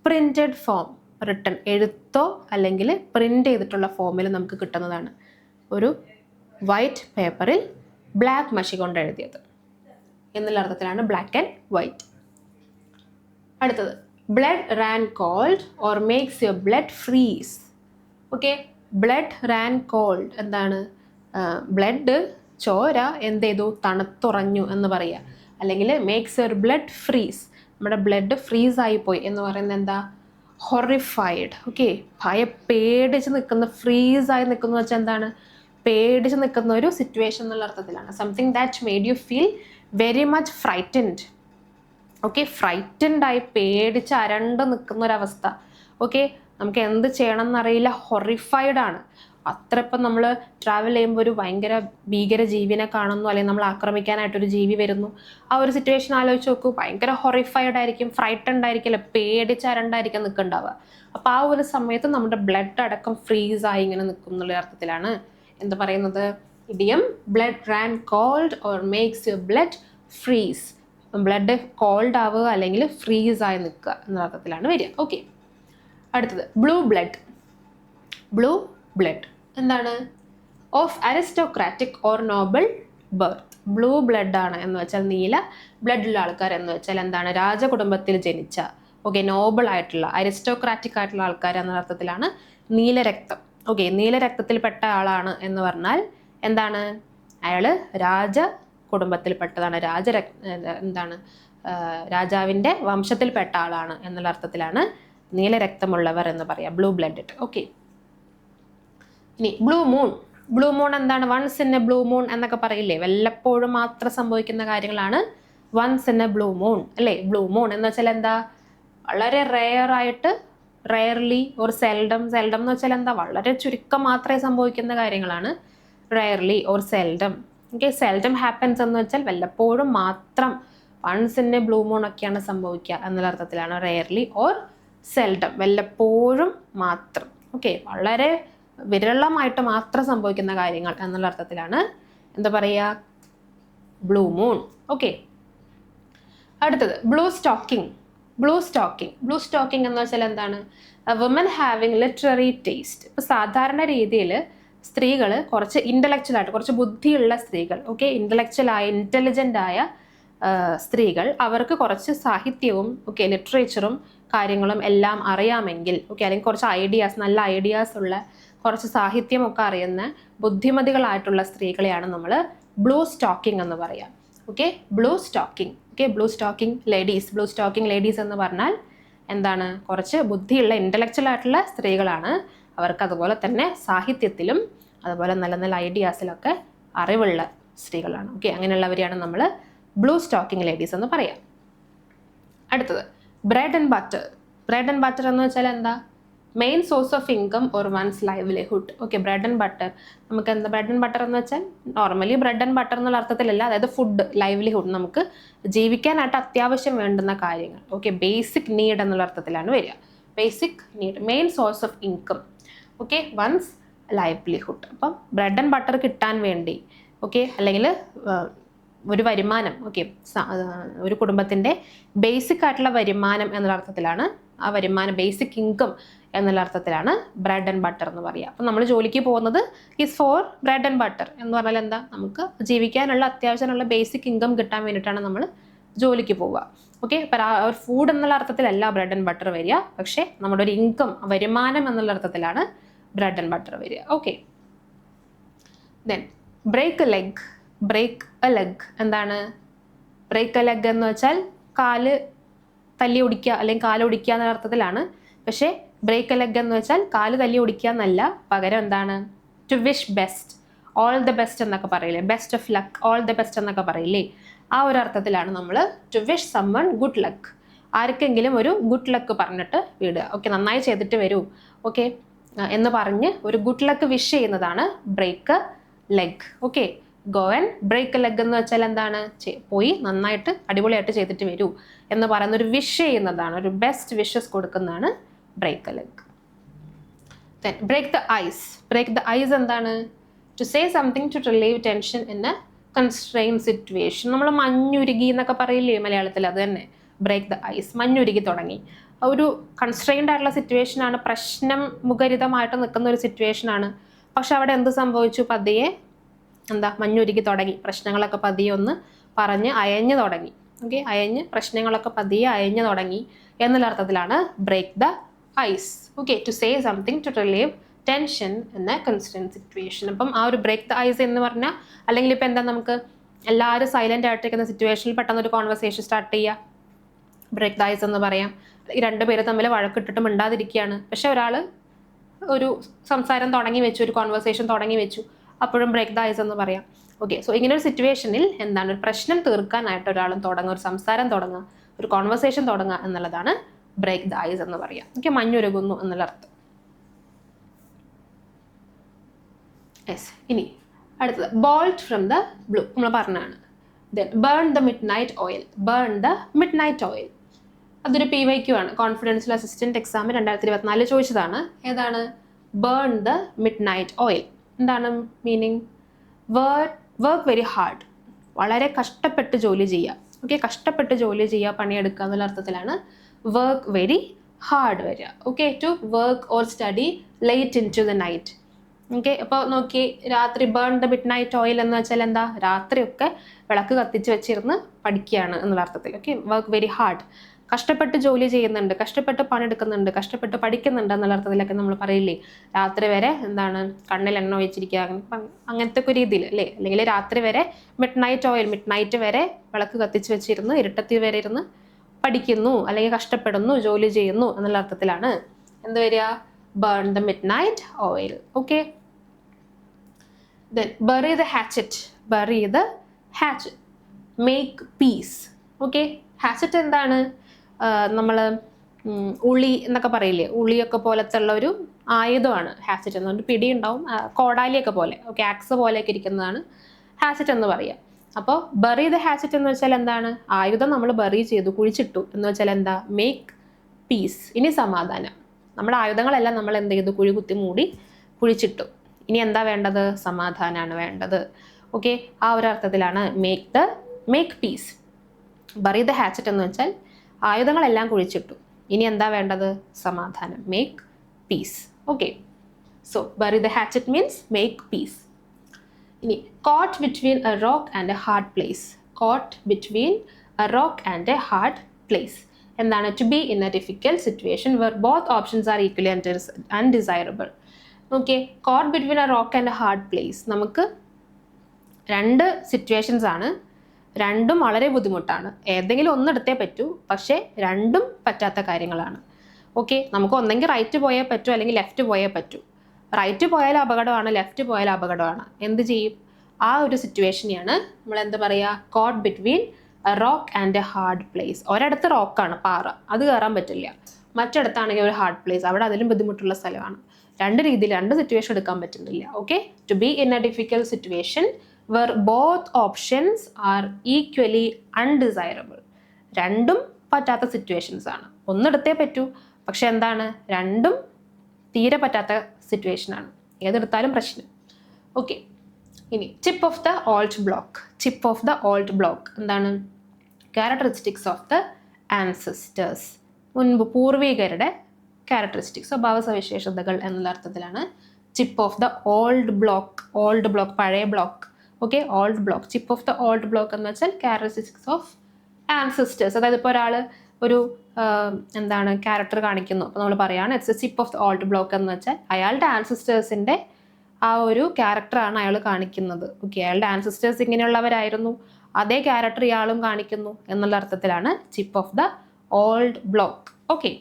printed form. Written എഴുത്തോ അല്ലെങ്കിൽ പ്രിന്റ് ചെയ്തിട്ടുള്ള ഫോമിൽ നമുക്ക് കിട്ടുന്നതാണ് ഒരു വൈറ്റ് പേപ്പറിൽ ബ്ലാക്ക് മഷി കൊണ്ട് എഴുതിയത് എന്നുള്ള അർത്ഥത്തിലാണ് ബ്ലാക്ക് ആൻഡ് വൈറ്റ്. അടുത്തത് blood ran cold or makes your blood freeze. Okay, blood ran cold എന്താണ്? ബ്ലഡ്, ചോര എന്ത് ചെയ്തു? തണുത്തുറഞ്ഞു എന്ന് പറയുക. അല്ലെങ്കിൽ മേക്സ് യുവർ ബ്ലഡ് ഫ്രീസ്, നമ്മുടെ ബ്ലഡ് ഫ്രീസ് ആയിപ്പോയി എന്ന് പറയുന്നത് എന്താ? ഹൊറിഫൈഡ്. ഓക്കെ, പേടിച്ച് നിൽക്കുന്ന, ഫ്രീസായി നിൽക്കുന്ന വെച്ചാൽ എന്താണ്? പേടിച്ച് നിൽക്കുന്ന ഒരു സിറ്റുവേഷൻ എന്നുള്ള അർത്ഥത്തിലാണ്. Something that made you feel very much frightened. Okay, ഫ്രൈറ്റൻഡായി പേടിച്ച് അരണ്ട് നിൽക്കുന്ന ഒരവസ്ഥ. ഓക്കെ, നമുക്ക് എന്ത് ചെയ്യണം എന്നറിയില്ല, ഹൊറിഫൈഡ് ആണ്. അത്ര ഇപ്പം നമ്മൾ ട്രാവൽ ചെയ്യുമ്പോൾ ഒരു ഭയങ്കര ഭീകര ജീവിനെ കാണുന്നു, അല്ലെങ്കിൽ നമ്മൾ ആക്രമിക്കാനായിട്ടൊരു ജീവി വരുന്നു, ആ ഒരു സിറ്റുവേഷൻ ആലോചിച്ച് നോക്കൂ. ഭയങ്കര ഹൊറിഫൈഡ് ആയിരിക്കും, ഫ്രൈറ്റൻഡ് ആയിരിക്കില്ല, പേടിച്ച് അരണ്ടായിരിക്കും നിൽക്കുന്നുണ്ടാവുക. അപ്പോൾ ആ ഒരു സമയത്ത് നമ്മുടെ ബ്ലഡ് അടക്കം ഫ്രീസായി ഇങ്ങനെ നിൽക്കും എന്നുള്ള അർത്ഥത്തിലാണ് എന്ത് പറയുന്നത്? Idiom blood ran cold or makes your blood freeze. Blood cold ആവുക അല്ലെങ്കിൽ ഫ്രീസായി നിൽക്കുക എന്ന അർത്ഥത്തിലാണ് വരിക. ഓക്കെ, അടുത്തത് ബ്ലൂ ബ്ലഡ്. ബ്ലൂ ബ്ലഡ് എന്താണ്? Of aristocratic or noble birth. Blue blood ആണ് എന്ന് വെച്ചാൽ നീല ബ്ലഡുള്ള ആൾക്കാർ എന്ന് വെച്ചാൽ എന്താണ്? രാജകുടുംബത്തിൽ ജനിച്ച, ഓക്കെ, നോബിൾ ആയിട്ടുള്ള അരിസ്റ്റോക്രാറ്റിക് ആയിട്ടുള്ള ആൾക്കാർ എന്ന അർത്ഥത്തിലാണ് നീലരക്തം. ഓക്കെ, നീലരക്തത്തിൽപ്പെട്ട ആളാണ് എന്ന് പറഞ്ഞാൽ എന്താണ്? അയാൾ രാജ കുടുംബത്തിൽപ്പെട്ടതാണ്, എന്താണ്? രാജാവിൻ്റെ വംശത്തിൽപ്പെട്ട ആളാണ് എന്നുള്ള അർത്ഥത്തിലാണ് നീലരക്തമുള്ളവർ എന്ന് പറയാം, ബ്ലൂ ബ്ലഡഡ്. ഓക്കെ, ഇനി ബ്ലൂ മൂൺ. ബ്ലൂ മൂൺ എന്താണ്? Once in a blue moon എന്നൊക്കെ പറയില്ലേ, വല്ലപ്പോഴും മാത്രം സംഭവിക്കുന്ന കാര്യങ്ങളാണ് once in a blue moon അല്ലേ. ബ്ലൂ മൂൺ എന്ന് വെച്ചാൽ എന്താ? വളരെ റെയർ ആയിട്ട്, റെയർലി ഓർ സെൽഡം. സെൽഡം എന്ന് വെച്ചാൽ എന്താ? വളരെ ചുരുക്കം മാത്രമേ സംഭവിക്കുന്ന കാര്യങ്ങളാണ് rarely or seldom. Okay, seldom happens എന്ന് വെച്ചാൽ വല്ലപ്പോഴും മാത്രം, once in a blue moon ഒക്കെയാണ് സംഭവിക്കുക എന്നുള്ള അർത്ഥത്തിലാണ് റെയർലി ഓർ സെൽഡം, വല്ലപ്പോഴും മാത്രം. ഓക്കെ, വളരെ വിരളമായിട്ട് മാത്രം സംഭവിക്കുന്ന കാര്യങ്ങൾ എന്നുള്ള അർത്ഥത്തിലാണ് എന്താ പറയുക? Blue moon. ഓക്കെ, അടുത്തത് blue stocking. Blue stocking. Blue stocking എന്ന് വെച്ചാൽ എന്താണ്? Woman having literary taste. ഇപ്പോൾ സാധാരണ രീതിയിൽ സ്ത്രീകൾ കുറച്ച് ഇൻ്റലക്ച്വൽ ആയിട്ട്, കുറച്ച് ബുദ്ധിയുള്ള സ്ത്രീകൾ, ഓക്കെ, ഇൻ്റലിജൻ്റ് ആയ സ്ത്രീകൾ, അവർക്ക് കുറച്ച് സാഹിത്യവും, ഓക്കെ, ലിറ്ററേച്ചറും കാര്യങ്ങളും എല്ലാം അറിയാമെങ്കിൽ, ഓക്കെ, അല്ലെങ്കിൽ കുറച്ച് ഐഡിയാസ്, നല്ല ഐഡിയാസ് ഉള്ള, കുറച്ച് സാഹിത്യമൊക്കെ അറിയുന്ന ബുദ്ധിമതികളായിട്ടുള്ള സ്ത്രീകളെയാണ് നമ്മൾ ബ്ലൂ സ്റ്റോക്കിംഗ് എന്ന് പറയാം. Okay, blue stocking. Okay, blue stocking ladies. Blue stocking ladies എന്ന് പറഞ്ഞാൽ എന്താണ്? കുറച്ച് ബുദ്ധിയുള്ള ഇൻ്റലക്ച്വൽ ആയിട്ടുള്ള സ്ത്രീകളാണ്. അവർക്ക് അതുപോലെ തന്നെ സാഹിത്യത്തിലും അതുപോലെ നല്ല നല്ല ഐഡിയാസിലൊക്കെ അറിവുള്ള സ്ത്രീകളാണ്. ഓക്കെ, അങ്ങനെയുള്ളവരെയാണ് നമ്മൾ ബ്ലൂ സ്റ്റോക്കിംഗ് ലേഡീസ് എന്ന് പറയാം. അടുത്തത് bread and butter. Bread and butter എന്ന് വെച്ചാൽ എന്താ? Main source of income or one's livelihood. Okay, bread and butter. നമുക്ക് എന്താ ബ്രെഡ് ആൻഡ് ബട്ടർ എന്ന് വെച്ചാൽ നോർമലി ബ്രെഡ് ആൻഡ് ബട്ടർ എന്നുള്ള അർത്ഥത്തിലല്ല, അതായത് ഫുഡ്, ലൈവ്ലിഹുഡ്, നമുക്ക് ജീവിക്കാനായിട്ട് അത്യാവശ്യം വേണ്ടുന്ന കാര്യങ്ങൾ. ഓക്കെ, ബേസിക് നീഡ് എന്നുള്ള അർത്ഥത്തിലാണ് വരിക. Basic need, main source of income. Okay, one's livelihood. അപ്പം ബ്രെഡ് ആൻഡ് ബട്ടർ കിട്ടാൻ വേണ്ടി, ഓക്കെ, അല്ലെങ്കിൽ ഒരു വരുമാനം, ഓക്കെ, ഒരു കുടുംബത്തിൻ്റെ ബേസിക് ആയിട്ടുള്ള വരുമാനം എന്നുള്ള അർത്ഥത്തിലാണ്, ആ വരുമാനം ബേസിക് ഇൻകം എന്നുള്ള അർത്ഥത്തിലാണ് ബ്രെഡ് ആൻഡ് ബട്ടർ എന്ന് പറയുക. അപ്പം നമ്മൾ ജോലിക്ക് പോകുന്നത് is for bread and butter എന്ന് പറഞ്ഞാൽ എന്താ? നമുക്ക് ജീവിക്കാനുള്ള അത്യാവശ്യമുള്ള ബേസിക് ഇൻകം കിട്ടാൻ വേണ്ടിയിട്ടാണ് നമ്മൾ ജോലിക്ക് പോവുക. ഓക്കെ, അപ്പം ആ ഒരു ഫുഡ് എന്നുള്ള അർത്ഥത്തിലല്ല ബ്രെഡ് ആൻഡ് ബട്ടർ വരിക, പക്ഷേ നമ്മുടെ ഒരു ഇൻകം, വരുമാനം എന്നുള്ള അർത്ഥത്തിലാണ് ബ്രെഡ് ആൻഡ് ബട്ടർ വരിക. Okay, then break a leg. Break a leg എന്താണ്? ബ്രേക്ക് എ ലെഗ് എന്ന് വെച്ചാൽ കാല് തല്ലി ഒടിക്കുക അല്ലെങ്കിൽ കാല് ഒടിക്കുക എന്ന അർത്ഥത്തിലാണ്. പക്ഷേ ബ്രേക്ക് എ ലെഗ് എന്ന് വെച്ചാൽ കാല് തല്ലി ഒടിക്കുക എന്നല്ല, പകരം എന്താണ്? To wish best, all the best എന്നൊക്കെ പറയില്ലേ, best of luck, all the best എന്നൊക്കെ പറയില്ലേ, ആ ഒരു അർത്ഥത്തിലാണ് നമ്മൾ to wish someone good luck. ആർക്കെങ്കിലും ഒരു ഗുഡ് ലക്ക് പറഞ്ഞിട്ട് വിടുക. ഓക്കെ, നന്നായി ചെയ്തിട്ട് വരൂ, ഓക്കെ എന്ന് പറഞ്ഞ് ഒരു ഗുഡ് ലക്ക് വിഷ് ചെയ്യുന്നതാണ് break leg. Okay, go and break leg എന്ന് വെച്ചാൽ എന്താണ്? പോയി നന്നായിട്ട് അടിപൊളിയായിട്ട് ചെയ്തിട്ട് വരൂ എന്ന് പറയുന്ന ഒരു വിഷ് ചെയ്യുന്നതാണ്, ഒരു ബെസ്റ്റ് വിഷസ് കൊടുക്കുന്നതാണ് break leg. Then break the ice. Break the ice എന്താണ്? To say something to relieve tension in a constrain situation. നമ്മൾ മഞ്ഞുരുകി എന്നൊക്കെ പറയില്ലേ മലയാളത്തിൽ, അത് തന്നെ ബ്രേക്ക് ദ ഐസ്. മഞ്ഞുരുകി തുടങ്ങി, ഒരു കൺസ്ട്രെയിൻഡ് ആയിട്ടുള്ള സിറ്റുവേഷൻ ആണ്, പ്രശ്നം മുഖരിതമായിട്ട് നിൽക്കുന്ന ഒരു സിറ്റുവേഷൻ ആണ്. പക്ഷെ അവിടെ എന്ത് സംഭവിച്ചു? പതിയെ മഞ്ഞുരുകി തുടങ്ങി, പ്രശ്നങ്ങളൊക്കെ പതിയെ ഒന്ന് പറഞ്ഞ് അയഞ്ഞു തുടങ്ങി. ഓക്കെ, അയഞ്ഞ് പ്രശ്നങ്ങളൊക്കെ പതിയെ അയഞ്ഞു തുടങ്ങി എന്നുള്ള അർത്ഥത്തിലാണ് break the ice. Okay, to say something to relieve tension എന്ന കൺസ്ട്രെയിൻ സിറ്റുവേഷൻ. അപ്പം ആ ഒരു ബ്രേക്ക് ദ ഐസ് എന്ന് പറഞ്ഞാൽ, അല്ലെങ്കിൽ ഇപ്പം എന്താ, നമുക്ക് എല്ലാവരും സൈലന്റ് ആയിട്ടിരിക്കുന്ന സിറ്റുവേഷനിൽ പെട്ടെന്ന് ഒരു കോൺവെർസേഷൻ സ്റ്റാർട്ട് ചെയ്യുക, ബ്രേക്ക് ദ ഐസ് എന്ന് പറയാം. ഈ രണ്ടുപേര് തമ്മിൽ വഴക്കിട്ടിട്ട് മിണ്ടാതിരിക്കുകയാണ്, പക്ഷെ ഒരാൾ ഒരു സംസാരം തുടങ്ങി വെച്ചു, ഒരു കോൺവെർസേഷൻ തുടങ്ങി വെച്ചു, അപ്പോഴും ബ്രേക്ക് ദ ഐസ് എന്ന് പറയാം. ഓക്കെ, സോ ഇങ്ങനെ ഒരു സിറ്റുവേഷനിൽ എന്താണ്, ഒരു പ്രശ്നം തീർക്കാനായിട്ട് ഒരാളും തുടങ്ങുക, ഒരു സംസാരം തുടങ്ങുക, ഒരു കോൺവെർസേഷൻ തുടങ്ങുക എന്നുള്ളതാണ് ബ്രേക്ക് ദ ഐസ് എന്ന് പറയാം. ഓക്കെ, മഞ്ഞുരുകുന്നു എന്നുള്ള അർത്ഥം. യെസ്, ഇനി അടുത്തത് ബോൾട്ട് ഫ്രം ദ ബ്ലൂ, നമ്മൾ പറഞ്ഞതാണ്. Then burn the midnight oil. Burn the midnight oil, അതൊരു PYQ ആണ്, കോൺഫിഡൻഷ്യൽ അസിസ്റ്റന്റ് എക്സാം 2024 ചോദിച്ചതാണ്. ഏതാണ്? Burn the midnight oil. എന്താണ് മീനിങ്? വർക്ക് വെരി ഹാർഡ്, വളരെ കഷ്ടപ്പെട്ട് ജോലി ചെയ്യുക. ഓക്കെ, കഷ്ടപ്പെട്ട് ജോലി ചെയ്യുക, പണിയെടുക്കുക എന്നുള്ള അർത്ഥത്തിലാണ് വർക്ക് വെരി ഹാർഡ് വരിക. Okay, to work or study late into the night. Okay, അപ്പോൾ നോക്കി, രാത്രി burn the midnight oil എന്ന് വെച്ചാൽ എന്താ? രാത്രിയൊക്കെ വിളക്ക് കത്തിച്ച് വെച്ചിരുന്ന് പഠിക്കുകയാണ് എന്നുള്ള അർത്ഥത്തിൽ. ഓക്കെ, വർക്ക് വെരി ഹാർഡ്, കഷ്ടപ്പെട്ട് ജോലി ചെയ്യുന്നുണ്ട്, കഷ്ടപ്പെട്ട് പണിയെടുക്കുന്നുണ്ട്, കഷ്ടപ്പെട്ട് പഠിക്കുന്നുണ്ട് എന്നുള്ള അർത്ഥത്തിലൊക്കെ നമ്മൾ പറയില്ലേ, രാത്രി വരെ എന്താണ് കണ്ണിൽ എണ്ണ ഒഴിച്ചിരിക്കുക, അങ്ങനത്തെ ഒക്കെ രീതിയിൽ അല്ലേ, അല്ലെങ്കിൽ രാത്രി വരെ mid night oil, mid night വരെ വിളക്ക് കത്തിച്ച് വെച്ചിരുന്ന് ഇരുട്ടത്തിൽ വരെ ഇരുന്ന് പഠിക്കുന്നു, അല്ലെങ്കിൽ കഷ്ടപ്പെടുന്നു, ജോലി ചെയ്യുന്നു എന്നുള്ള അർത്ഥത്തിലാണ് എന്ത് വരിക? Burn the midnight oil. Okay, then bury the hatchet. Bury the hatchet, make peace. Okay, hatchet എന്താണ്? നമ്മൾ ഉളി എന്നൊക്കെ പറയില്ലേ, ഉളിയൊക്കെ പോലത്തെ ഉള്ള ഒരു ആയുധമാണ് ഹാച്ചറ്റ് എന്ന് പറഞ്ഞിട്ട്. പിടി ഉണ്ടാവും, കോടാലിയൊക്കെ പോലെ, ഓക്കെ, ആക്സ് പോലെയൊക്കെ ഇരിക്കുന്നതാണ് ഹാച്ചറ്റ് എന്ന് പറയുക. അപ്പോൾ ബറി ദ ഹാച്ചറ്റ് എന്ന് വെച്ചാൽ എന്താണ്? ആയുധം നമ്മൾ ബറി ചെയ്തു, കുഴിച്ചിട്ടു എന്ന് വെച്ചാൽ എന്താ? Make peace. ഇനി സമാധാനം. നമ്മുടെ ആയുധങ്ങളെല്ലാം നമ്മൾ എന്ത് ചെയ്തു? കുഴി കുത്തി മൂടി കുഴിച്ചിട്ടു. ഇനി എന്താ വേണ്ടത്? സമാധാനമാണ് വേണ്ടത്. ഓക്കെ, ആ ഒരു അർത്ഥത്തിലാണ് make peace. Bury the hatchet എന്ന് വെച്ചാൽ ആയുധങ്ങളെല്ലാം കുഴിച്ചിട്ടു, ഇനി എന്താ വേണ്ടത്? സമാധാനം, make peace. Okay, so bury the hatchet means make peace. ഇനി caught between a rock and a hard place. Caught between a rock and a hard place എന്താണ്? To be in a difficult situation where both options are equally undesirable. Okay, caught between a rock and a hard place, നമുക്ക് രണ്ട് situations ആണ്, രണ്ടും വളരെ ബുദ്ധിമുട്ടാണ്. ഏതെങ്കിലും ഒന്നെടുത്തേ പറ്റൂ, പക്ഷേ രണ്ടും പറ്റാത്ത കാര്യങ്ങളാണ്. ഓക്കെ, നമുക്ക് ഒന്നെങ്കിൽ റൈറ്റ് പോയേ പറ്റൂ, അല്ലെങ്കിൽ ലെഫ്റ്റ് പോയേ പറ്റൂ. റൈറ്റ് പോയാൽ അപകടമാണ്, ലെഫ്റ്റ് പോയാൽ അപകടമാണ്. എന്ത് ചെയ്യും? ആ ഒരു സിറ്റുവേഷനെയാണ് നമ്മൾ എന്താ പറയുക? Caught between a rock and a hard place. ഒരിടത്ത് റോക്കാണ്, പാറ, അത് കയറാൻ പറ്റില്ല. മറ്റിടത്താണെങ്കിൽ ഒരു ഹാർഡ് പ്ലേസ്, അവിടെ അതിലും ബുദ്ധിമുട്ടുള്ള സ്ഥലമാണ്. രണ്ട് രീതിയിൽ രണ്ട് സിറ്റുവേഷൻ എടുക്കാൻ പറ്റുന്നില്ല. Okay, to be in a difficult situation where both options are equally undesirable. രണ്ടും പറ്റാത്ത സിറ്റുവേഷൻസ് ആണ്. ഒന്നെടുത്തേ പറ്റൂ, പക്ഷെ എന്താണ്? രണ്ടും തീരെ പറ്റാത്ത സിറ്റുവേഷൻ ആണ്. ഏതെടുത്താലും പ്രശ്നം. ഓക്കെ, ഇനി tip of the old block. Tip of the old block എന്താണ്? Characteristics of the ancestors. മുൻപ് പൂർവികരുടെ ക്യാരക്ടറിസ്റ്റിക്സ്, സ്വഭാവ സവിശേഷതകൾ എന്നുള്ള അർത്ഥത്തിലാണ് tip of the old block. Old block, പഴയ block. Okay, old block. Tip of the old block എന്ന് വെച്ചാൽ ക്യാരക്ടറിസ്റ്റിക്സ് ഓഫ് ആൻസെസ്റ്റേഴ്സ്. അതായത് ഇപ്പോൾ ഒരാൾ ഒരു എന്താണ് ക്യാരക്ടർ കാണിക്കുന്നു. അപ്പോൾ നമ്മൾ പറയുകയാണ് it's A chip off the old block എന്ന് വെച്ചാൽ അയാളുടെ ആൻസിസ്റ്റേഴ്സിൻ്റെ ആ ഒരു ക്യാരക്ടറാണ് അയാൾ കാണിക്കുന്നത്. ഓക്കെ, അയാളുടെ ആൻസിസ്റ്റേഴ്സ് ഇങ്ങനെയുള്ളവരായിരുന്നു, അതേ ക്യാരക്ടർ ഇയാളും കാണിക്കുന്നു എന്നുള്ള അർത്ഥത്തിലാണ് chip off the old block. Okay,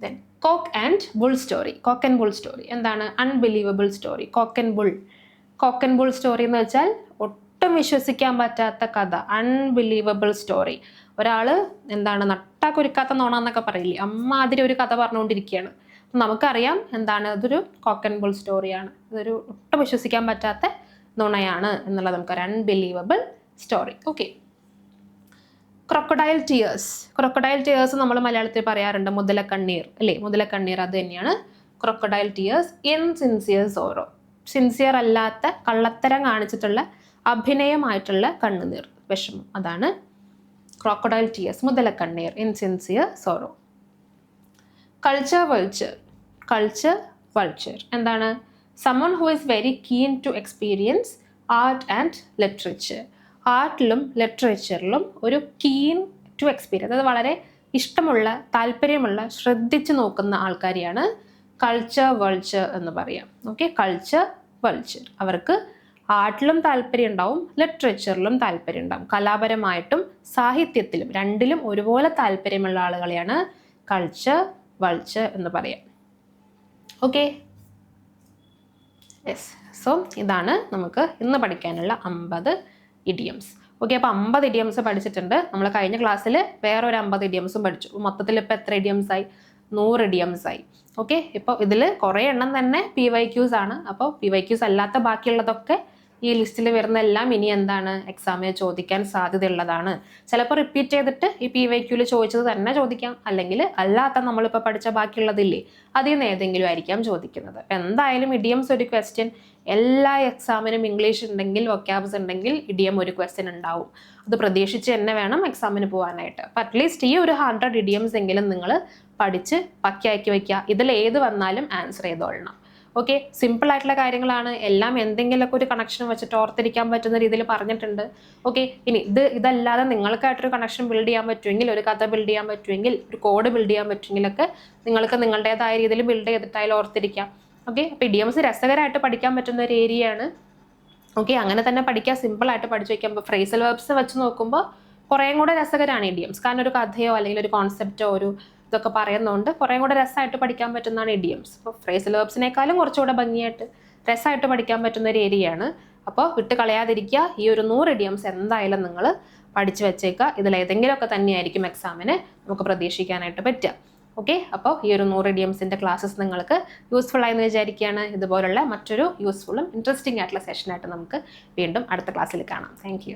then cock and bull story. Cock and bull story എന്താണ്? Unbelievable story. Cock and bull story എന്ന് വെച്ചാൽ ഒട്ടും വിശ്വസിക്കാൻ പറ്റാത്ത കഥ, അൺബിലീവബിൾ സ്റ്റോറി. ഒരാൾ എന്താണ് നട്ടാ കുരുക്കാത്ത നോണ എന്നൊക്കെ പറയില്ലേ, അമ്മാതിരി ഒരു കഥ പറഞ്ഞുകൊണ്ടിരിക്കുകയാണ്. നമുക്കറിയാം എന്താണ്, അതൊരു കോക്ക് ആൻഡ് ബുൾ സ്റ്റോറിയാണ്, ഇതൊരു ഒട്ടും വിശ്വസിക്കാൻ പറ്റാത്ത നുണയാണ് എന്നുള്ളത് നമുക്കറിയാം, unbelievable story. Okay, crocodile tears നമ്മൾ മലയാളത്തിൽ പറയാറുണ്ട് മുതലക്കണ്ണീർ അല്ലേ, മുതലക്കണ്ണീർ അത് തന്നെയാണ് crocodile tears. Insincere sorrow, sincere അല്ലാത്ത കള്ളത്തരം കാണിച്ചിട്ടുള്ള അഭിനയമായിട്ടുള്ള കണ്ണുനീർ, വിഷമം, അതാണ് ക്രൊക്കഡൈൽ ടിയേഴ്സ്, മുതലക്കണ്ണീർ, ഇൻസിൻസിയർ സോറോ. കൾച്ചർ വൾച്ചർ എന്താണ്? Someone who is very keen to experience art and literature. ആർട്ടിലും ലിറ്ററേച്ചറിലും ഒരു കീൻ ടു എക്സ്പീരിയൻസ്, അത് വളരെ ഇഷ്ടമുള്ള, താല്പര്യമുള്ള, ശ്രദ്ധിച്ചു നോക്കുന്ന ആൾക്കാരെയാണ് കൾച്ചർ വൾച്ചർ എന്ന് പറയാം. ഓക്കെ, കൾച്ചർ വൾച്ചർ, അവർക്ക് ആർട്ടിലും താല്പര്യം ഉണ്ടാവും, ലിറ്ററേച്ചറിലും താല്പര്യം ഉണ്ടാവും, കലാപരമായിട്ടും സാഹിത്യത്തിലും രണ്ടിലും ഒരുപോലെ താല്പര്യമുള്ള ആളുകളെയാണ് കൾച്ചർ വൾച്ചർ എന്ന് പറയാം. Okay, yes. സോ ഇതാണ് നമുക്ക് ഇന്ന് പഠിക്കാനുള്ള 50 ഇഡിയംസ്. ഓക്കെ, അപ്പോൾ 50 ഇഡിയംസ് പഠിച്ചിട്ടുണ്ട്. നമ്മൾ കഴിഞ്ഞ ക്ലാസ്സിൽ വേറെ ഒരു 50 ഇഡിയംസും പഠിച്ചു. മൊത്തത്തിൽ ഇപ്പോൾ എത്ര ഇഡിയംസ് ആയി? 100 ഇഡിയംസ് ആയി. ഓക്കെ, ഇപ്പോൾ ഇതിൽ കുറേ എണ്ണം തന്നെ PYQs ആണ്. അപ്പോൾ PYQs അല്ലാത്ത ബാക്കിയുള്ളതൊക്കെ ഈ ലിസ്റ്റിൽ വരുന്ന എല്ലാം ഇനി എന്താണ്, എക്സാമിന് ചോദിക്കാൻ സാധ്യതയുള്ളതാണ്. ചിലപ്പോൾ റിപ്പീറ്റ് ചെയ്തിട്ട് ഈ PYQൽ ചോദിച്ചത് തന്നെ ചോദിക്കാം, അല്ലെങ്കിൽ അല്ലാത്ത നമ്മളിപ്പോൾ പഠിച്ച ബാക്കിയുള്ളതില്ലേ അതിൽ നിന്ന് ഏതെങ്കിലും ആയിരിക്കാം ചോദിക്കുന്നത്. എന്തായാലും ഇഡിയംസ് ഒരു ക്വസ്റ്റ്യൻ എല്ലാ എക്സാമിനും ഇംഗ്ലീഷ് ഉണ്ടെങ്കിൽ, വൊക്കാബ്സ് ഉണ്ടെങ്കിൽ ഇഡിയം ഒരു ക്വസ്റ്റ്യൻ ഉണ്ടാവും. അത് പ്രതീക്ഷിച്ച് തന്നെ വേണം എക്സാമിന് പോകാനായിട്ട്. അപ്പം അറ്റ്ലീസ്റ്റ് ഈ ഒരു 100 ഇഡിയംസ് എങ്കിലും നിങ്ങൾ പഠിച്ച് പക്കയാക്കി വയ്ക്കുക. ഇതിൽ ഏത് വന്നാലും ആൻസർ ചെയ്തോളണം. ഓക്കെ, സിമ്പിൾ ആയിട്ടുള്ള കാര്യങ്ങളാണ്, എല്ലാം എന്തെങ്കിലുമൊക്കെ ഒരു കണക്ഷൻ വെച്ചിട്ട് ഓർത്തിരിക്കാൻ പറ്റുന്ന രീതിയിൽ പറഞ്ഞിട്ടുണ്ട്. ഓക്കെ, ഇനി ഇതല്ലാതെ നിങ്ങൾക്കായിട്ടൊരു കണക്ഷൻ ബിൽഡ് ചെയ്യാൻ പറ്റുമെങ്കിൽ, ഒരു കഥ ബിൽഡ് ചെയ്യാൻ പറ്റുമെങ്കിൽ, ഒരു കോഡ് ബിൽഡ് ചെയ്യാൻ പറ്റുമെങ്കിലൊക്കെ നിങ്ങൾക്ക് നിങ്ങളുടേതായ രീതിയിൽ ബിൽഡ് ചെയ്തിട്ടായാലും ഓർത്തിരിക്കാം. ഓക്കെ, അപ്പോൾ ഇഡിയംസ് രസകരമായിട്ട് പഠിക്കാൻ പറ്റുന്ന ഒരു ഏരിയയാണ്. ഓക്കെ, അങ്ങനെ തന്നെ പഠിക്കുക, സിമ്പിളായിട്ട് പഠിച്ചു വയ്ക്കാം. ഇപ്പോൾ ഫ്രേസൽ വെർബ്സ് വെച്ച് നോക്കുമ്പോൾ കുറേയും കൂടെ രസകരമാണ് ഇഡിയംസ്. കാരണം ഒരു കഥയോ അല്ലെങ്കിൽ ഒരു കോൺസെപ്റ്റോ ഒരു ഇതൊക്കെ പറയുന്നതുകൊണ്ട് കുറേയും കൂടെ രസമായിട്ട് പഠിക്കാൻ പറ്റുന്നതാണ് ഇഡിയംസ്. അപ്പോൾ ഫ്രേസൽ വെർബ്സിനേക്കാളും കുറച്ചുകൂടെ ഭംഗിയായിട്ട് രസമായിട്ട് പഠിക്കാൻ പറ്റുന്ന ഒരു ഏരിയയാണ്. അപ്പോൾ വിട്ട് കളയാതിരിക്കുക. ഈ ഒരു 100 ഇഡിയംസ് എന്തായാലും നിങ്ങൾ പഠിച്ചു വെച്ചേക്കുക. ഇതിലേതെങ്കിലുമൊക്കെ തന്നെയായിരിക്കും എക്സാമിന് നമുക്ക് പ്രതീക്ഷിക്കാനായിട്ട് പറ്റുക. ഓക്കെ, അപ്പോൾ ഈ ഒരു 100 ഇഡിയംസിൻ്റെ ക്ലാസ്സസ് നിങ്ങൾക്ക് യൂസ്ഫുൾ ആയെന്ന് വിചാരിക്കുകയാണ്. ഇതുപോലുള്ള മറ്റൊരു യൂസ്ഫുള്ളും ഇൻട്രസ്റ്റിംഗ് ആയിട്ടുള്ള സെഷനായിട്ട് നമുക്ക് വീണ്ടും അടുത്ത ക്ലാസ്സിൽ കാണാം. താങ്ക്